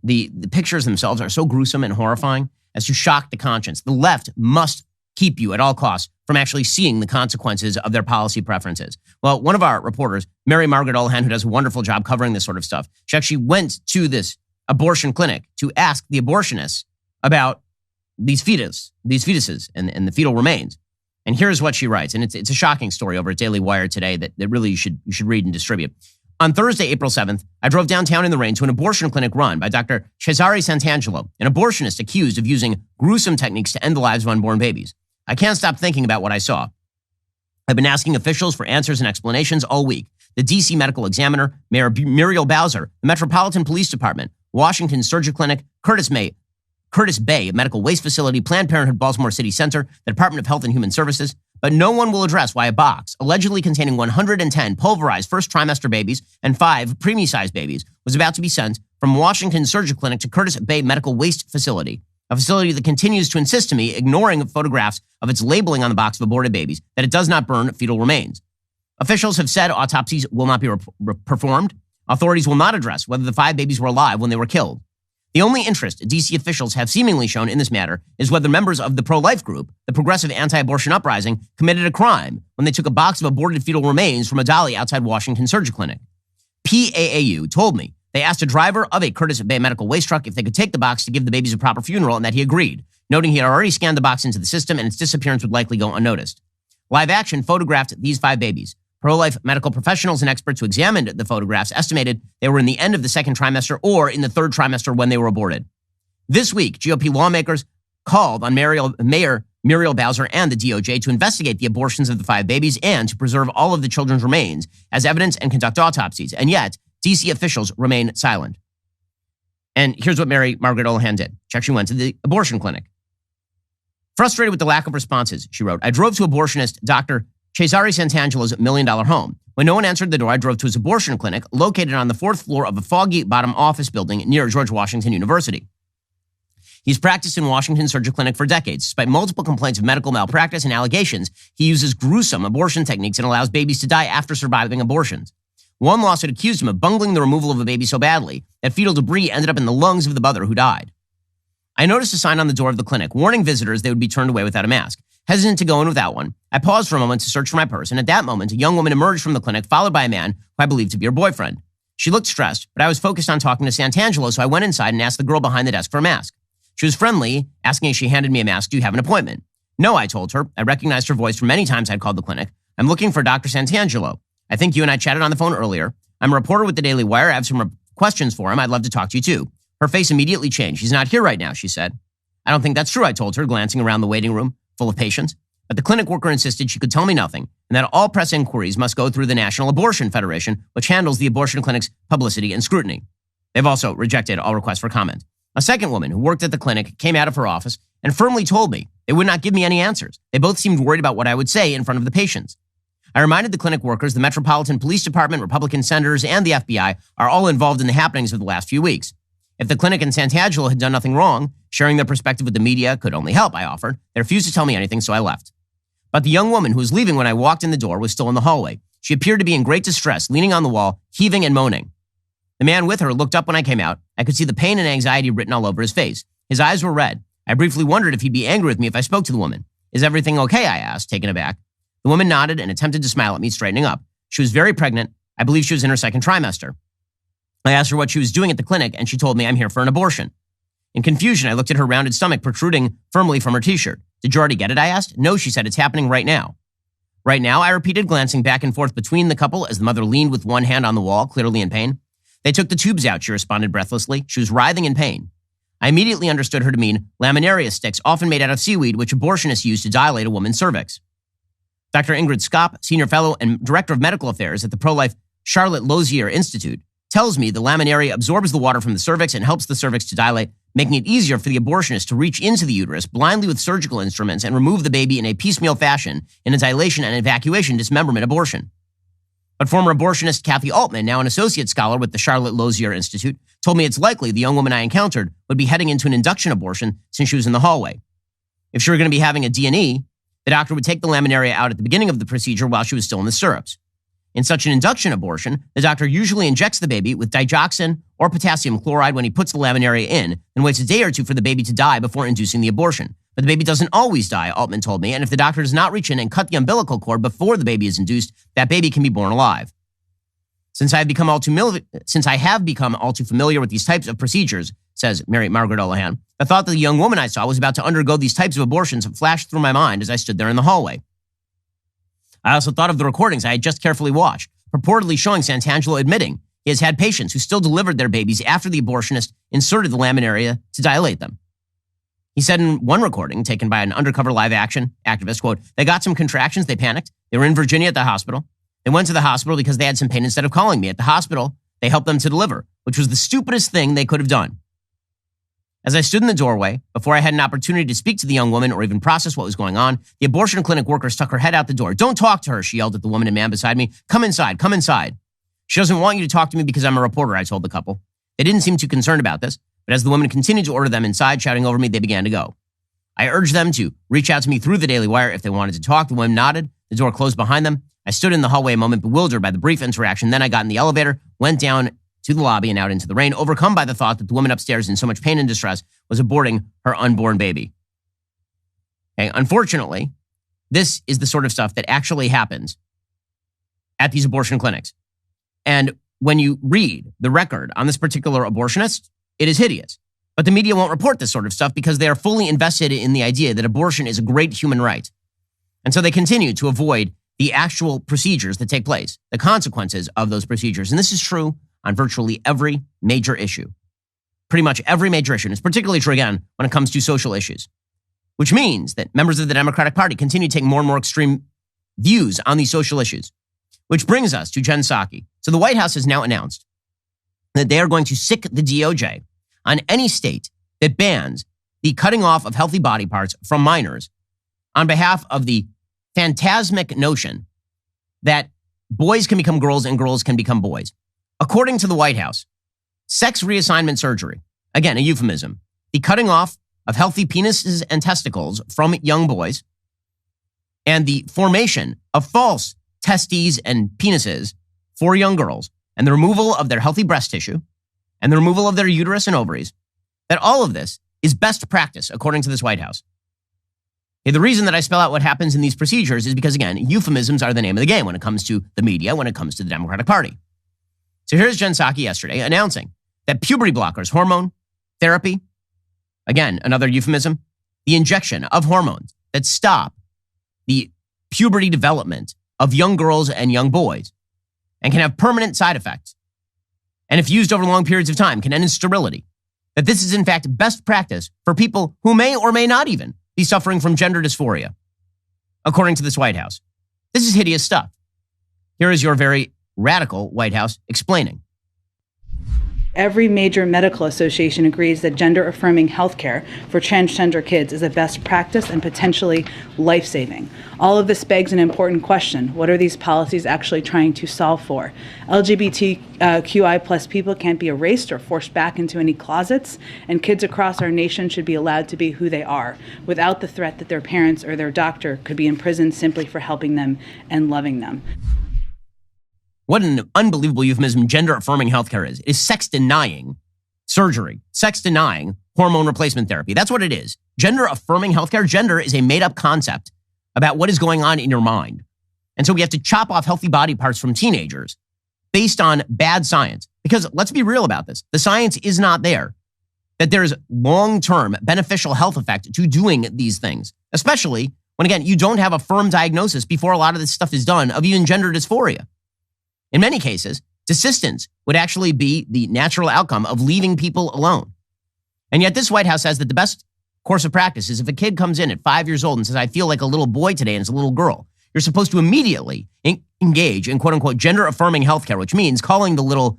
the pictures themselves are so gruesome and horrifying as to shock the conscience. The left must keep you at all costs from actually seeing the consequences of their policy preferences. Well, one of our reporters, Mary Margaret Olohan, who does a wonderful job covering this sort of stuff, she actually went to this abortion clinic to ask the abortionists about these fetuses and the fetal remains. And here's what she writes. And it's a shocking story over at Daily Wire today that really you should read and distribute. On Thursday, April 7th, I drove downtown in the rain to an abortion clinic run by Dr. Cesare Santangelo, an abortionist accused of using gruesome techniques to end the lives of unborn babies. I can't stop thinking about what I saw. I've been asking officials for answers and explanations all week. The D.C. Medical Examiner, Mayor Muriel Bowser, the Metropolitan Police Department, Washington Surgery Clinic, Curtis Bay Medical Waste Facility, Planned Parenthood Baltimore City Center, the Department of Health and Human Services, but no one will address why a box allegedly containing 110 pulverized first trimester babies and 5 preemie-sized babies was about to be sent from Washington Surgery Clinic to Curtis Bay Medical Waste Facility, a facility that continues to insist to me, ignoring photographs of its labeling on the box of aborted babies, that it does not burn fetal remains. Officials have said autopsies will not be performed. Authorities will not address whether the 5 babies were alive when they were killed. The only interest D.C. officials have seemingly shown in this matter is whether members of the pro-life group, the Progressive Anti-Abortion Uprising, committed a crime when they took a box of aborted fetal remains from a dolly outside Washington Surgery Clinic. PAAU told me they asked a driver of a Curtis Bay medical waste truck if they could take the box to give the babies a proper funeral and that he agreed, noting he had already scanned the box into the system and its disappearance would likely go unnoticed. Live Action photographed these 5 babies. Pro-life medical professionals and experts who examined the photographs estimated they were in the end of the 2nd trimester or in the 3rd trimester when they were aborted. This week, GOP lawmakers called on Mayor Muriel Bowser and the DOJ to investigate the abortions of the 5 babies and to preserve all of the children's remains as evidence and conduct autopsies. And yet, D.C. officials remain silent. And here's what Mary Margaret Olohan did. She actually went to the abortion clinic. Frustrated with the lack of responses, she wrote, I drove to abortionist Dr. Cesare Santangelo's $1 million home. When no one answered the door, I drove to his abortion clinic located on the 4th floor of a foggy bottom office building near George Washington University. He's practiced in Washington Surgery Clinic for decades. Despite multiple complaints of medical malpractice and allegations, he uses gruesome abortion techniques and allows babies to die after surviving abortions. One lawsuit accused him of bungling the removal of a baby so badly that fetal debris ended up in the lungs of the mother who died. I noticed a sign on the door of the clinic warning visitors they would be turned away without a mask. Hesitant to go in without one, I paused for a moment to search for my purse, and at that moment, a young woman emerged from the clinic, followed by a man who I believed to be her boyfriend. She looked stressed, but I was focused on talking to Santangelo, so I went inside and asked the girl behind the desk for a mask. She was friendly, asking if she handed me a mask, do you have an appointment? No, I told her. I recognized her voice from many times I'd called the clinic. I'm looking for Dr. Santangelo. I think you and I chatted on the phone earlier. I'm a reporter with the Daily Wire. I have some questions for him. I'd love to talk to you too. Her face immediately changed. He's not here right now, she said. I don't think that's true, I told her, glancing around the waiting room full of patients. But the clinic worker insisted she could tell me nothing and that all press inquiries must go through the National Abortion Federation, which handles the abortion clinic's publicity and scrutiny. They've also rejected all requests for comment. A second woman who worked at the clinic came out of her office and firmly told me they would not give me any answers. They both seemed worried about what I would say in front of the patients. I reminded the clinic workers, the Metropolitan Police Department, Republican senators, and the FBI are all involved in the happenings of the last few weeks. If the clinic and Santangelo had done nothing wrong, sharing their perspective with the media could only help, I offered. They refused to tell me anything, so I left. But the young woman who was leaving when I walked in the door was still in the hallway. She appeared to be in great distress, leaning on the wall, heaving and moaning. The man with her looked up when I came out. I could see the pain and anxiety written all over his face. His eyes were red. I briefly wondered if he'd be angry with me if I spoke to the woman. Is everything okay? I asked, taken aback. The woman nodded and attempted to smile at me, straightening up. She was very pregnant. I believe she was in her second trimester. I asked her what she was doing at the clinic, and she told me I'm here for an abortion. In confusion, I looked at her rounded stomach protruding firmly from her t-shirt. Did you already get it? I asked. No, she said, it's happening right now. Right now, I repeated, glancing back and forth between the couple as the mother leaned with one hand on the wall, clearly in pain. They took the tubes out, she responded breathlessly. She was writhing in pain. I immediately understood her to mean laminaria sticks, often made out of seaweed, which abortionists use to dilate a woman's cervix. Dr. Ingrid Skopp, senior fellow and director of medical affairs at the pro-life Charlotte Lozier Institute, tells me the laminaria absorbs the water from the cervix and helps the cervix to dilate, making it easier for the abortionist to reach into the uterus blindly with surgical instruments and remove the baby in a piecemeal fashion in a dilation and evacuation dismemberment abortion. But former abortionist Kathy Altman, now an associate scholar with the Charlotte Lozier Institute, told me it's likely the young woman I encountered would be heading into an induction abortion since she was in the hallway. If she were going to be having a D&E, the doctor would take the laminaria out at the beginning of the procedure while she was still in the stirrups. In such an induction abortion, the doctor usually injects the baby with digoxin or potassium chloride when he puts the laminaria in and waits a day or two for the baby to die before inducing the abortion. But the baby doesn't always die, Altman told me, and if the doctor does not reach in and cut the umbilical cord before the baby is induced, that baby can be born alive. Since I have become all too familiar with these types of procedures, says Mary Margaret Olahan, the thought that the young woman I saw was about to undergo these types of abortions flashed through my mind as I stood there in the hallway. I also thought of the recordings I had just carefully watched, purportedly showing Santangelo admitting he has had patients who still delivered their babies after the abortionist inserted the laminaria to dilate them. He said in one recording taken by an undercover live action activist, quote, they got some contractions, they panicked. They were in Virginia at the hospital. They went to the hospital because they had some pain instead of calling me. At the hospital, they helped them to deliver, which was the stupidest thing they could have done. As I stood in the doorway, before I had an opportunity to speak to the young woman or even process what was going on, the abortion clinic worker stuck her head out the door. Don't talk to her, she yelled at the woman and man beside me. Come inside, come inside. She doesn't want you to talk to me because I'm a reporter, I told the couple. They didn't seem too concerned about this, but as the woman continued to order them inside, shouting over me, they began to go. I urged them to reach out to me through the Daily Wire if they wanted to talk. The woman nodded. The door closed behind them. I stood in the hallway a moment, bewildered by the brief interaction. Then I got in the elevator, went down to the lobby and out into the rain, overcome by the thought that the woman upstairs in so much pain and distress was aborting her unborn baby. Okay, unfortunately, this is the sort of stuff that actually happens at these abortion clinics. And when you read the record on this particular abortionist, it is hideous. But the media won't report this sort of stuff because they are fully invested in the idea that abortion is a great human right. And so they continue to avoid the actual procedures that take place, the consequences of those procedures. And this is true on virtually every major issue. Pretty much every major issue. And it's particularly true, again, when it comes to social issues, which means that members of the Democratic Party continue to take more and more extreme views on these social issues, which brings us to Jen Psaki. So the White House has now announced that they are going to sic the DOJ on any state that bans the cutting off of healthy body parts from minors on behalf of the phantasmic notion that boys can become girls and girls can become boys. According to the White House, sex reassignment surgery, again, a euphemism, the cutting off of healthy penises and testicles from young boys, and the formation of false testes and penises for young girls, and the removal of their healthy breast tissue, and the removal of their uterus and ovaries, that all of this is best practice, according to this White House. Okay, the reason that I spell out what happens in these procedures is because, again, euphemisms are the name of the game when it comes to the media, when it comes to the Democratic Party. So here's Jen Psaki yesterday announcing that puberty blockers, hormone therapy, again, another euphemism, the injection of hormones that stop the puberty development of young girls and young boys and can have permanent side effects, and if used over long periods of time, can end in sterility, that this is in fact best practice for people who may or may not even be suffering from gender dysphoria, according to this White House. This is hideous stuff. Here is your very radical White House explaining. Every major medical association agrees that gender-affirming healthcare for transgender kids is a best practice and potentially life-saving. All of this begs an important question. What are these policies actually trying to solve for? LGBTQI plus people can't be erased or forced back into any closets, and kids across our nation should be allowed to be who they are, without the threat that their parents or their doctor could be imprisoned simply for helping them and loving them. What an unbelievable euphemism gender-affirming healthcare is. It is sex-denying surgery, sex-denying hormone replacement therapy. That's what it is. Gender-affirming healthcare, gender is a made-up concept about what is going on in your mind. And so we have to chop off healthy body parts from teenagers based on bad science. Because let's be real about this. The science is not there that there's long-term beneficial health effect to doing these things, especially when, again, you don't have a firm diagnosis before a lot of this stuff is done of even gender dysphoria. In many cases, desistance would actually be the natural outcome of leaving people alone. And yet this White House says that the best course of practice is if a kid comes in at 5 years old and says, I feel like a little boy today, and it's a little girl, you're supposed to immediately engage in quote unquote gender affirming healthcare, which means calling the little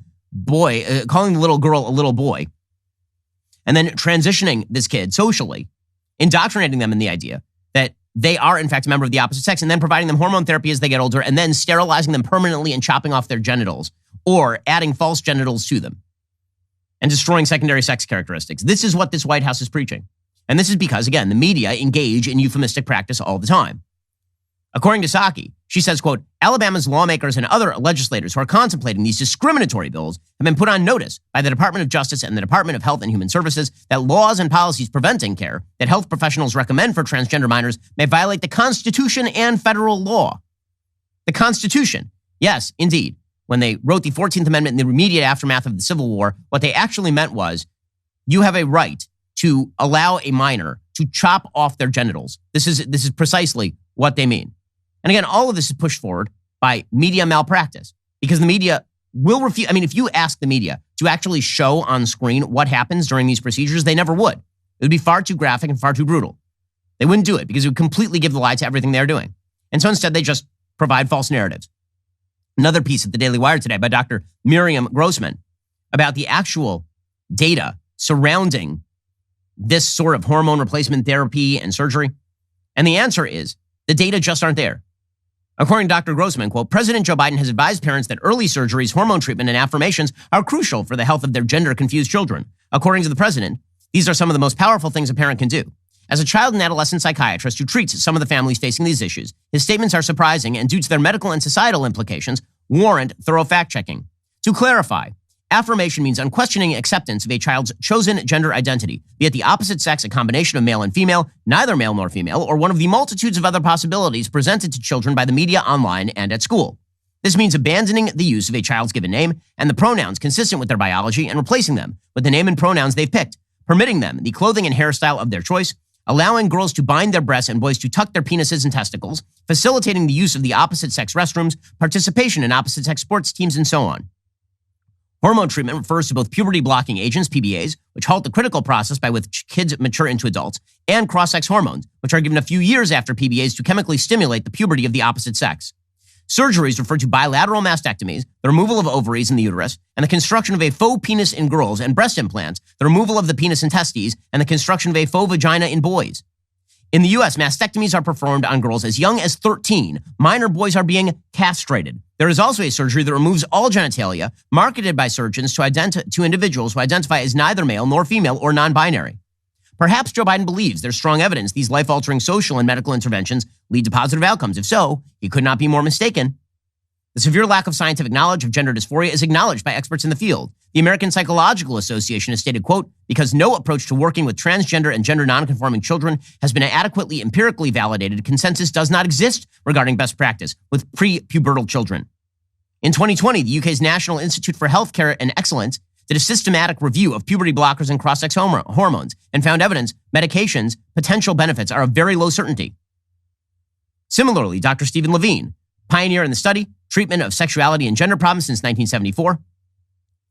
girl a little boy, and then transitioning this kid socially, indoctrinating them in the idea that they are, in fact, a member of the opposite sex, and then providing them hormone therapy as they get older, and then sterilizing them permanently and chopping off their genitals or adding false genitals to them and destroying secondary sex characteristics. This is what this White House is preaching. And this is because, again, the media engage in euphemistic practice all the time. According to Psaki, she says, quote, Alabama's lawmakers and other legislators who are contemplating these discriminatory bills have been put on notice by the Department of Justice and the Department of Health and Human Services that laws and policies preventing care that health professionals recommend for transgender minors may violate the Constitution and federal law. The Constitution. Yes, indeed. When they wrote the 14th Amendment in the immediate aftermath of the Civil War, what they actually meant was you have a right to allow a minor to chop off their genitals. This is precisely what they mean. And again, all of this is pushed forward by media malpractice because the media will refuse. I mean, if you ask the media to actually show on screen what happens during these procedures, they never would. It would be far too graphic and far too brutal. They wouldn't do it because it would completely give the lie to everything they're doing. And so instead, they just provide false narratives. Another piece of the Daily Wire today by Dr. Miriam Grossman about the actual data surrounding this sort of hormone replacement therapy and surgery. And the answer is the data just aren't there. According to Dr. Grossman, quote, President Joe Biden has advised parents that early surgeries, hormone treatment, and affirmations are crucial for the health of their gender-confused children. According to the president, these are some of the most powerful things a parent can do. As a child and adolescent psychiatrist who treats some of the families facing these issues, his statements are surprising and, due to their medical and societal implications, warrant thorough fact-checking. To clarify, affirmation means unquestioning acceptance of a child's chosen gender identity, be it the opposite sex, a combination of male and female, neither male nor female, or one of the multitudes of other possibilities presented to children by the media, online, and at school. This means abandoning the use of a child's given name and the pronouns consistent with their biology and replacing them with the name and pronouns they've picked, permitting them the clothing and hairstyle of their choice, allowing girls to bind their breasts and boys to tuck their penises and testicles, facilitating the use of the opposite sex restrooms, participation in opposite sex sports teams, and so on. Hormone treatment refers to both puberty-blocking agents, PBAs, which halt the critical process by which kids mature into adults, and cross-sex hormones, which are given a few years after PBAs to chemically stimulate the puberty of the opposite sex. Surgeries refer to bilateral mastectomies, the removal of ovaries in the uterus, and the construction of a faux penis in girls, and breast implants, the removal of the penis and testes, and the construction of a faux vagina in boys. In the U.S., mastectomies are performed on girls as young as 13. Minor boys are being castrated. There is also a surgery that removes all genitalia, marketed by surgeons to individuals who identify as neither male nor female or non-binary. Perhaps Joe Biden believes there's strong evidence these life-altering social and medical interventions lead to positive outcomes. If so, he could not be more mistaken. The severe lack of scientific knowledge of gender dysphoria is acknowledged by experts in the field. The American Psychological Association has stated, quote, because no approach to working with transgender and gender nonconforming children has been adequately empirically validated, consensus does not exist regarding best practice with pre-pubertal children. In 2020, the UK's National Institute for Healthcare and Excellence did a systematic review of puberty blockers and cross-sex hormones and found evidence medications' potential benefits are of very low certainty. Similarly, Dr. Stephen Levine, pioneer in the study, treatment of sexuality and gender problems since 1974,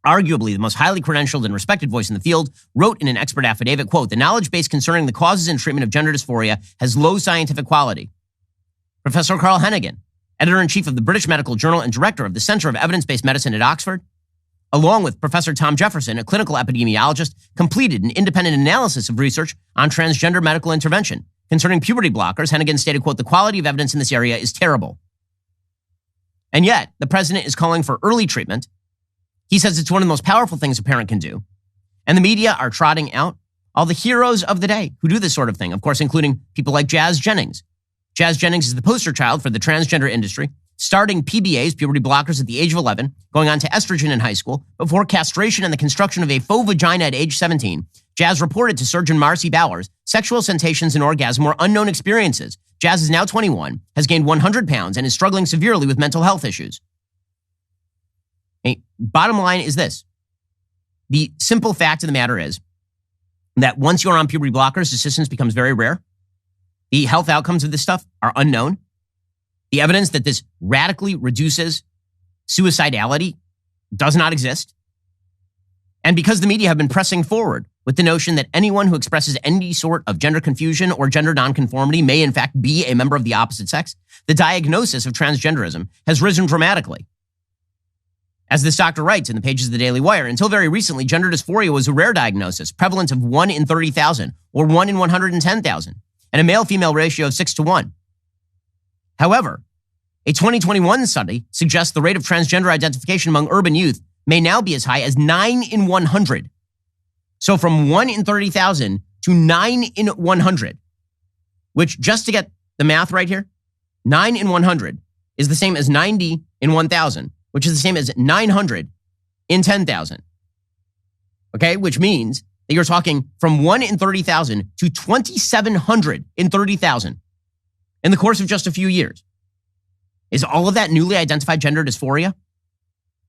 arguably the most highly credentialed and respected voice in the field, wrote in an expert affidavit, quote, "The knowledge base concerning the causes and treatment of gender dysphoria has low scientific quality." Professor Carl Hennigan, editor-in-chief of the British Medical Journal and director of the Center of Evidence-Based Medicine at Oxford, along with Professor Tom Jefferson, a clinical epidemiologist, completed an independent analysis of research on transgender medical intervention. Concerning puberty blockers, Hennigan stated, quote, "The quality of evidence in this area is terrible." And yet, the president is calling for early treatment. He says it's one of the most powerful things a parent can do. And the media are trotting out all the heroes of the day who do this sort of thing, of course, including people like Jazz Jennings. Jazz Jennings is the poster child for the transgender industry, starting PBAs, puberty blockers, at the age of 11, going on to estrogen in high school, before castration and the construction of a faux vagina at age 17. Jazz reported to surgeon Marcy Bowers, sexual sensations and orgasm were unknown experiences. Jazz is now 21, has gained 100 pounds, and is struggling severely with mental health issues. Bottom line is this. The simple fact of the matter is that once you're on puberty blockers, assistance becomes very rare. The health outcomes of this stuff are unknown. The evidence that this radically reduces suicidality does not exist. And because the media have been pressing forward with the notion that anyone who expresses any sort of gender confusion or gender nonconformity may in fact be a member of the opposite sex, the diagnosis of transgenderism has risen dramatically. As this doctor writes in the pages of the Daily Wire, until very recently, gender dysphoria was a rare diagnosis, prevalence of 1 in 30,000 or 1 in 110,000, and a male-female ratio of 6 to 1. However, a 2021 study suggests the rate of transgender identification among urban youth may now be as high as 9 in 100. So from 1 in 30,000 to 9 in 100, which, just to get the math right here, 9 in 100 is the same as 90 in 1,000, which is the same as 900 in 10,000. Okay, which means that you're talking from 1 in 30,000 to 2,700 in 30,000 in the course of just a few years. Is all of that newly identified gender dysphoria?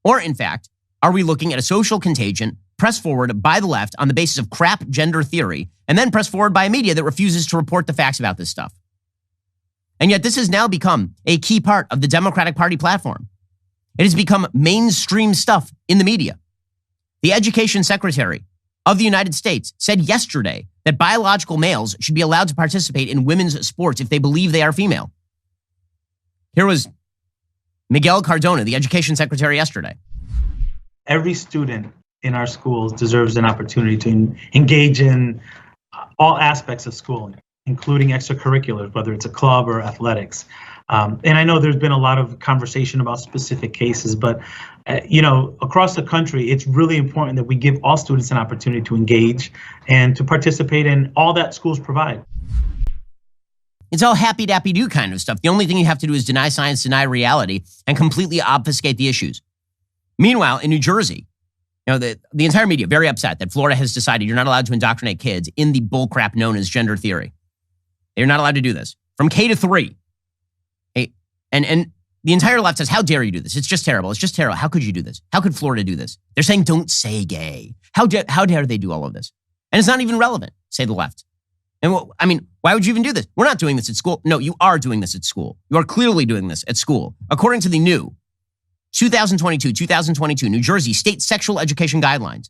Or, in fact, are we looking at a social contagion pressed forward by the left on the basis of crap gender theory and then pressed forward by a media that refuses to report the facts about this stuff? And yet this has now become a key part of the Democratic Party platform. It has become mainstream stuff in the media. The Education Secretary of the United States said yesterday that biological males should be allowed to participate in women's sports if they believe they are female. Here was Miguel Cardona, the Education Secretary, yesterday. Every student in our schools deserves an opportunity to engage in all aspects of schooling, including extracurriculars, whether it's a club or athletics. And I know there's been a lot of conversation about specific cases, but across the country, it's really important that we give all students an opportunity to engage and to participate in all that schools provide. It's all happy-dappy-do kind of stuff. The only thing you have to do is deny science, deny reality, and completely obfuscate the issues. Meanwhile, in New Jersey, the entire media very upset that Florida has decided you're not allowed to indoctrinate kids in the bullcrap known as gender theory. They're not allowed to do this. From K to 3. And the entire left says, how dare you do this? It's just terrible. It's just terrible. How could you do this? How could Florida do this? They're saying, don't say gay. How dare they do all of this? And it's not even relevant, say the left. And why would you even do this? We're not doing this at school. No, you are doing this at school. You are clearly doing this at school. According to the new 2022 New Jersey State Sexual Education Guidelines,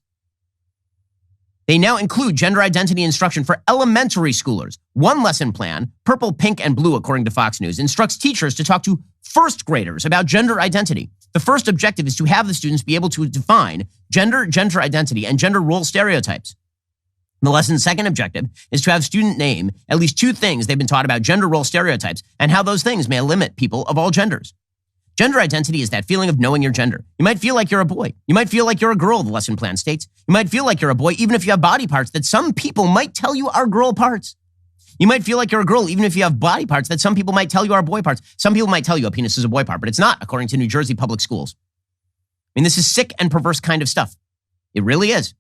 they now include gender identity instruction for elementary schoolers. One lesson plan, purple, pink, and blue, according to Fox News, instructs teachers to talk to first graders about gender identity. The first objective is to have the students be able to define gender, gender identity, and gender role stereotypes. The lesson's second objective is to have students name at least 2 things they've been taught about gender role stereotypes and how those things may limit people of all genders. Gender identity is that feeling of knowing your gender. You might feel like you're a boy. You might feel like you're a girl, the lesson plan states. You might feel like you're a boy even if you have body parts that some people might tell you are girl parts. You might feel like you're a girl even if you have body parts that some people might tell you are boy parts. Some people might tell you a penis is a boy part, but it's not, according to New Jersey public schools. This is sick and perverse kind of stuff. It really is.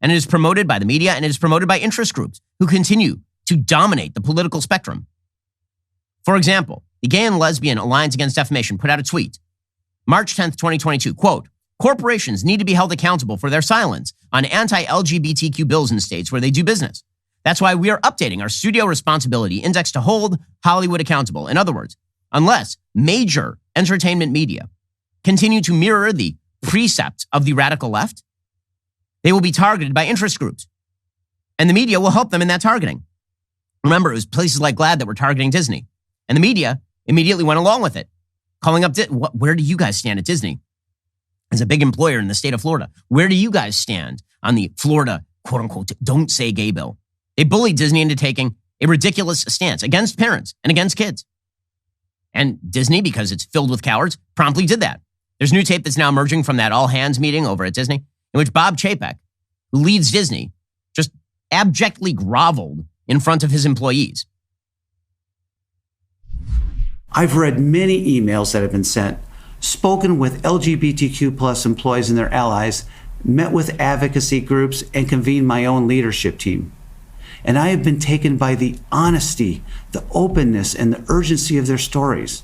And it is promoted by the media and it is promoted by interest groups who continue to dominate the political spectrum. For example, the Gay and Lesbian Alliance Against Defamation put out a tweet March 10th, 2022, quote, corporations need to be held accountable for their silence on anti-LGBTQ bills in states where they do business. That's why we are updating our studio responsibility index to hold Hollywood accountable. In other words, unless major entertainment media continue to mirror the precepts of the radical left, they will be targeted by interest groups. And the media will help them in that targeting. Remember, it was places like GLAAD that were targeting Disney. And the media immediately went along with it, calling up, where do you guys stand at Disney? As a big employer in the state of Florida, where do you guys stand on the Florida, quote unquote, don't say gay bill? They bullied Disney into taking a ridiculous stance against parents and against kids. And Disney, because it's filled with cowards, promptly did that. There's new tape that's now emerging from that all-hands meeting over at Disney, in which Bob Chapek, who leads Disney, just abjectly groveled in front of his employees. I've read many emails that have been sent, spoken with LGBTQ plus employees and their allies, met with advocacy groups, and convened my own leadership team. And I have been taken by the honesty, the openness, and the urgency of their stories.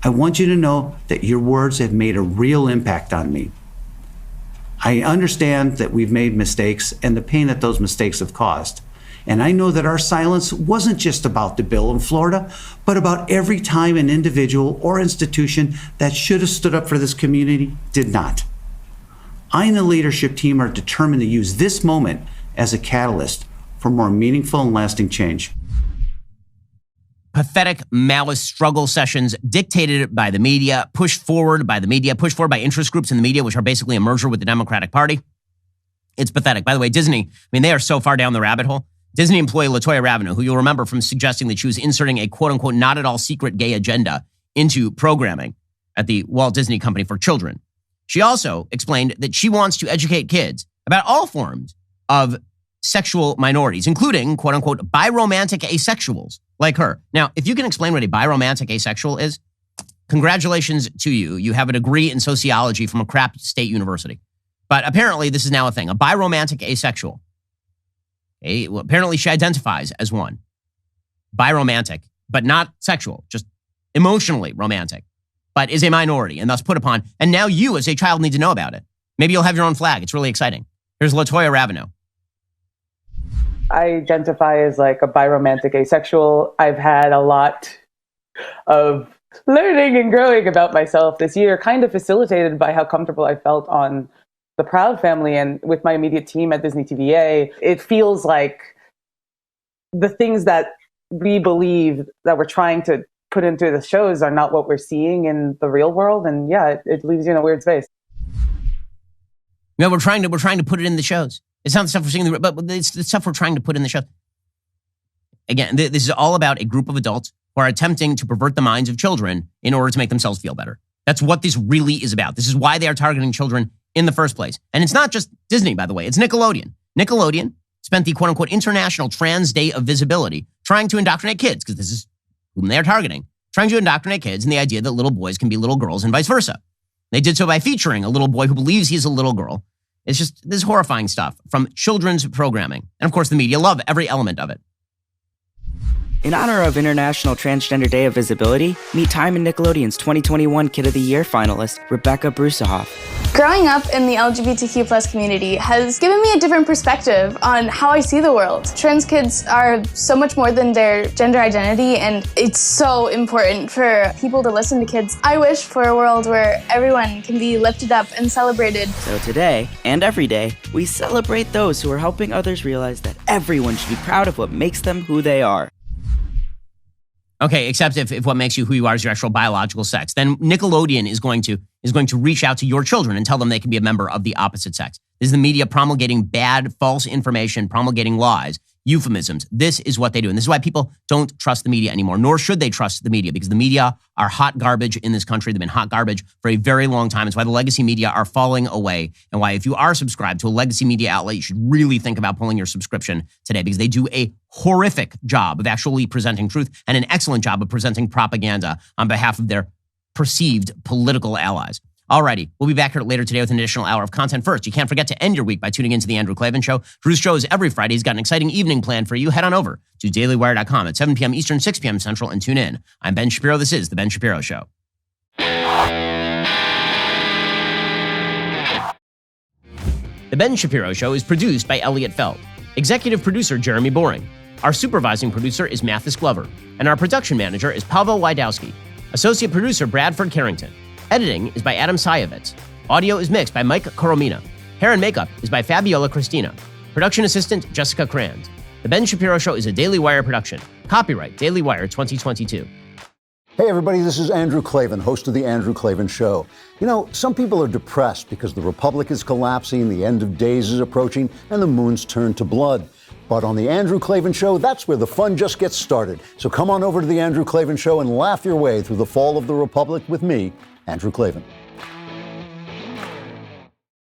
I want you to know that your words have made a real impact on me. I understand that we've made mistakes and the pain that those mistakes have caused. And I know that our silence wasn't just about the bill in Florida, but about every time an individual or institution that should have stood up for this community did not. I and the leadership team are determined to use this moment as a catalyst for more meaningful and lasting change. Pathetic malice struggle sessions dictated by the media, pushed forward by the media, pushed forward by interest groups in the media, which are basically a merger with the Democratic Party. It's pathetic. By the way, Disney, they are so far down the rabbit hole. Disney employee LaToya Ravenel, who you'll remember from suggesting that she was inserting a quote-unquote not at all secret gay agenda into programming at the Walt Disney Company for Children. She also explained that she wants to educate kids about all forms of sexual minorities, including quote-unquote biromantic asexuals like her. Now, if you can explain what a biromantic asexual is, congratulations to you. You have a degree in sociology from a crap state university. But apparently this is now a thing, a biromantic asexual. Apparently she identifies as one. Biromantic, but not sexual, just emotionally romantic, but is a minority and thus put upon. And now you as a child need to know about it. Maybe you'll have your own flag. It's really exciting. Here's LaToya Ravenel. I identify as like a biromantic asexual. I've had a lot of learning and growing about myself this year, kind of facilitated by how comfortable I felt on the Proud Family and with my immediate team at Disney TVA. It feels like the things that we believe that we're trying to put into the shows are not what we're seeing in the real world. And yeah, it leaves you in a weird space. No, we're trying to put it in the shows. It's not the stuff we're seeing, but it's the stuff we're trying to put in the show. Again, this is all about a group of adults who are attempting to pervert the minds of children in order to make themselves feel better. That's what this really is about. This is why they are targeting children in the first place. And it's not just Disney, by the way. It's Nickelodeon. Nickelodeon spent the quote-unquote International Trans Day of Visibility trying to indoctrinate kids, because this is whom they are targeting, trying to indoctrinate kids in the idea that little boys can be little girls and vice versa. They did so by featuring a little boy who believes he's a little girl. It's just this horrifying stuff from children's programming. And of course, the media love every element of it. In honor of International Transgender Day of Visibility, meet Time and Nickelodeon's 2021 Kid of the Year finalist, Rebecca Brusahoff. Growing up in the LGBTQ plus community has given me a different perspective on how I see the world. Trans kids are so much more than their gender identity, and it's so important for people to listen to kids. I wish for a world where everyone can be lifted up and celebrated. So today, and every day, we celebrate those who are helping others realize that everyone should be proud of what makes them who they are. Okay, except if what makes you who you are is your actual biological sex, then Nickelodeon is going to reach out to your children and tell them they can be a member of the opposite sex. This is the media promulgating bad, false information, promulgating lies, euphemisms. This is what they do. And this is why people don't trust the media anymore, nor should they trust the media, because the media are hot garbage in this country. They've been hot garbage for a very long time. It's why the legacy media are falling away, and why if you are subscribed to a legacy media outlet, you should really think about pulling your subscription today, because they do a horrific job of actually presenting truth and an excellent job of presenting propaganda on behalf of their perceived political allies. Alrighty, we'll be back here later today with an additional hour of content. First, you can't forget to end your week by tuning into The Andrew Klavan Show. Drew's show is every Friday. He's got an exciting evening planned for you. Head on over to dailywire.com at 7 p.m. Eastern, 6 p.m. Central, and tune in. I'm Ben Shapiro. This is The Ben Shapiro Show. The Ben Shapiro Show is produced by Elliot Feld. Executive producer Jeremy Boring. Our supervising producer is Mathis Glover. And our production manager is Pavel Wydowski. Associate producer Bradford Carrington. Editing is by Adam Sayevitz. Audio is mixed by Mike Coromina. Hair and makeup is by Fabiola Cristina. Production assistant Jessica Crand. The Ben Shapiro Show is a Daily Wire production. Copyright Daily Wire 2022. Hey everybody, this is Andrew Klavan, host of The Andrew Klavan Show. You know, some people are depressed because the republic is collapsing, the end of days is approaching, and the moon's turned to blood. But on The Andrew Klavan Show, that's where the fun just gets started. So come on over to The Andrew Klavan Show and laugh your way through the fall of the republic with me, Andrew Klavan.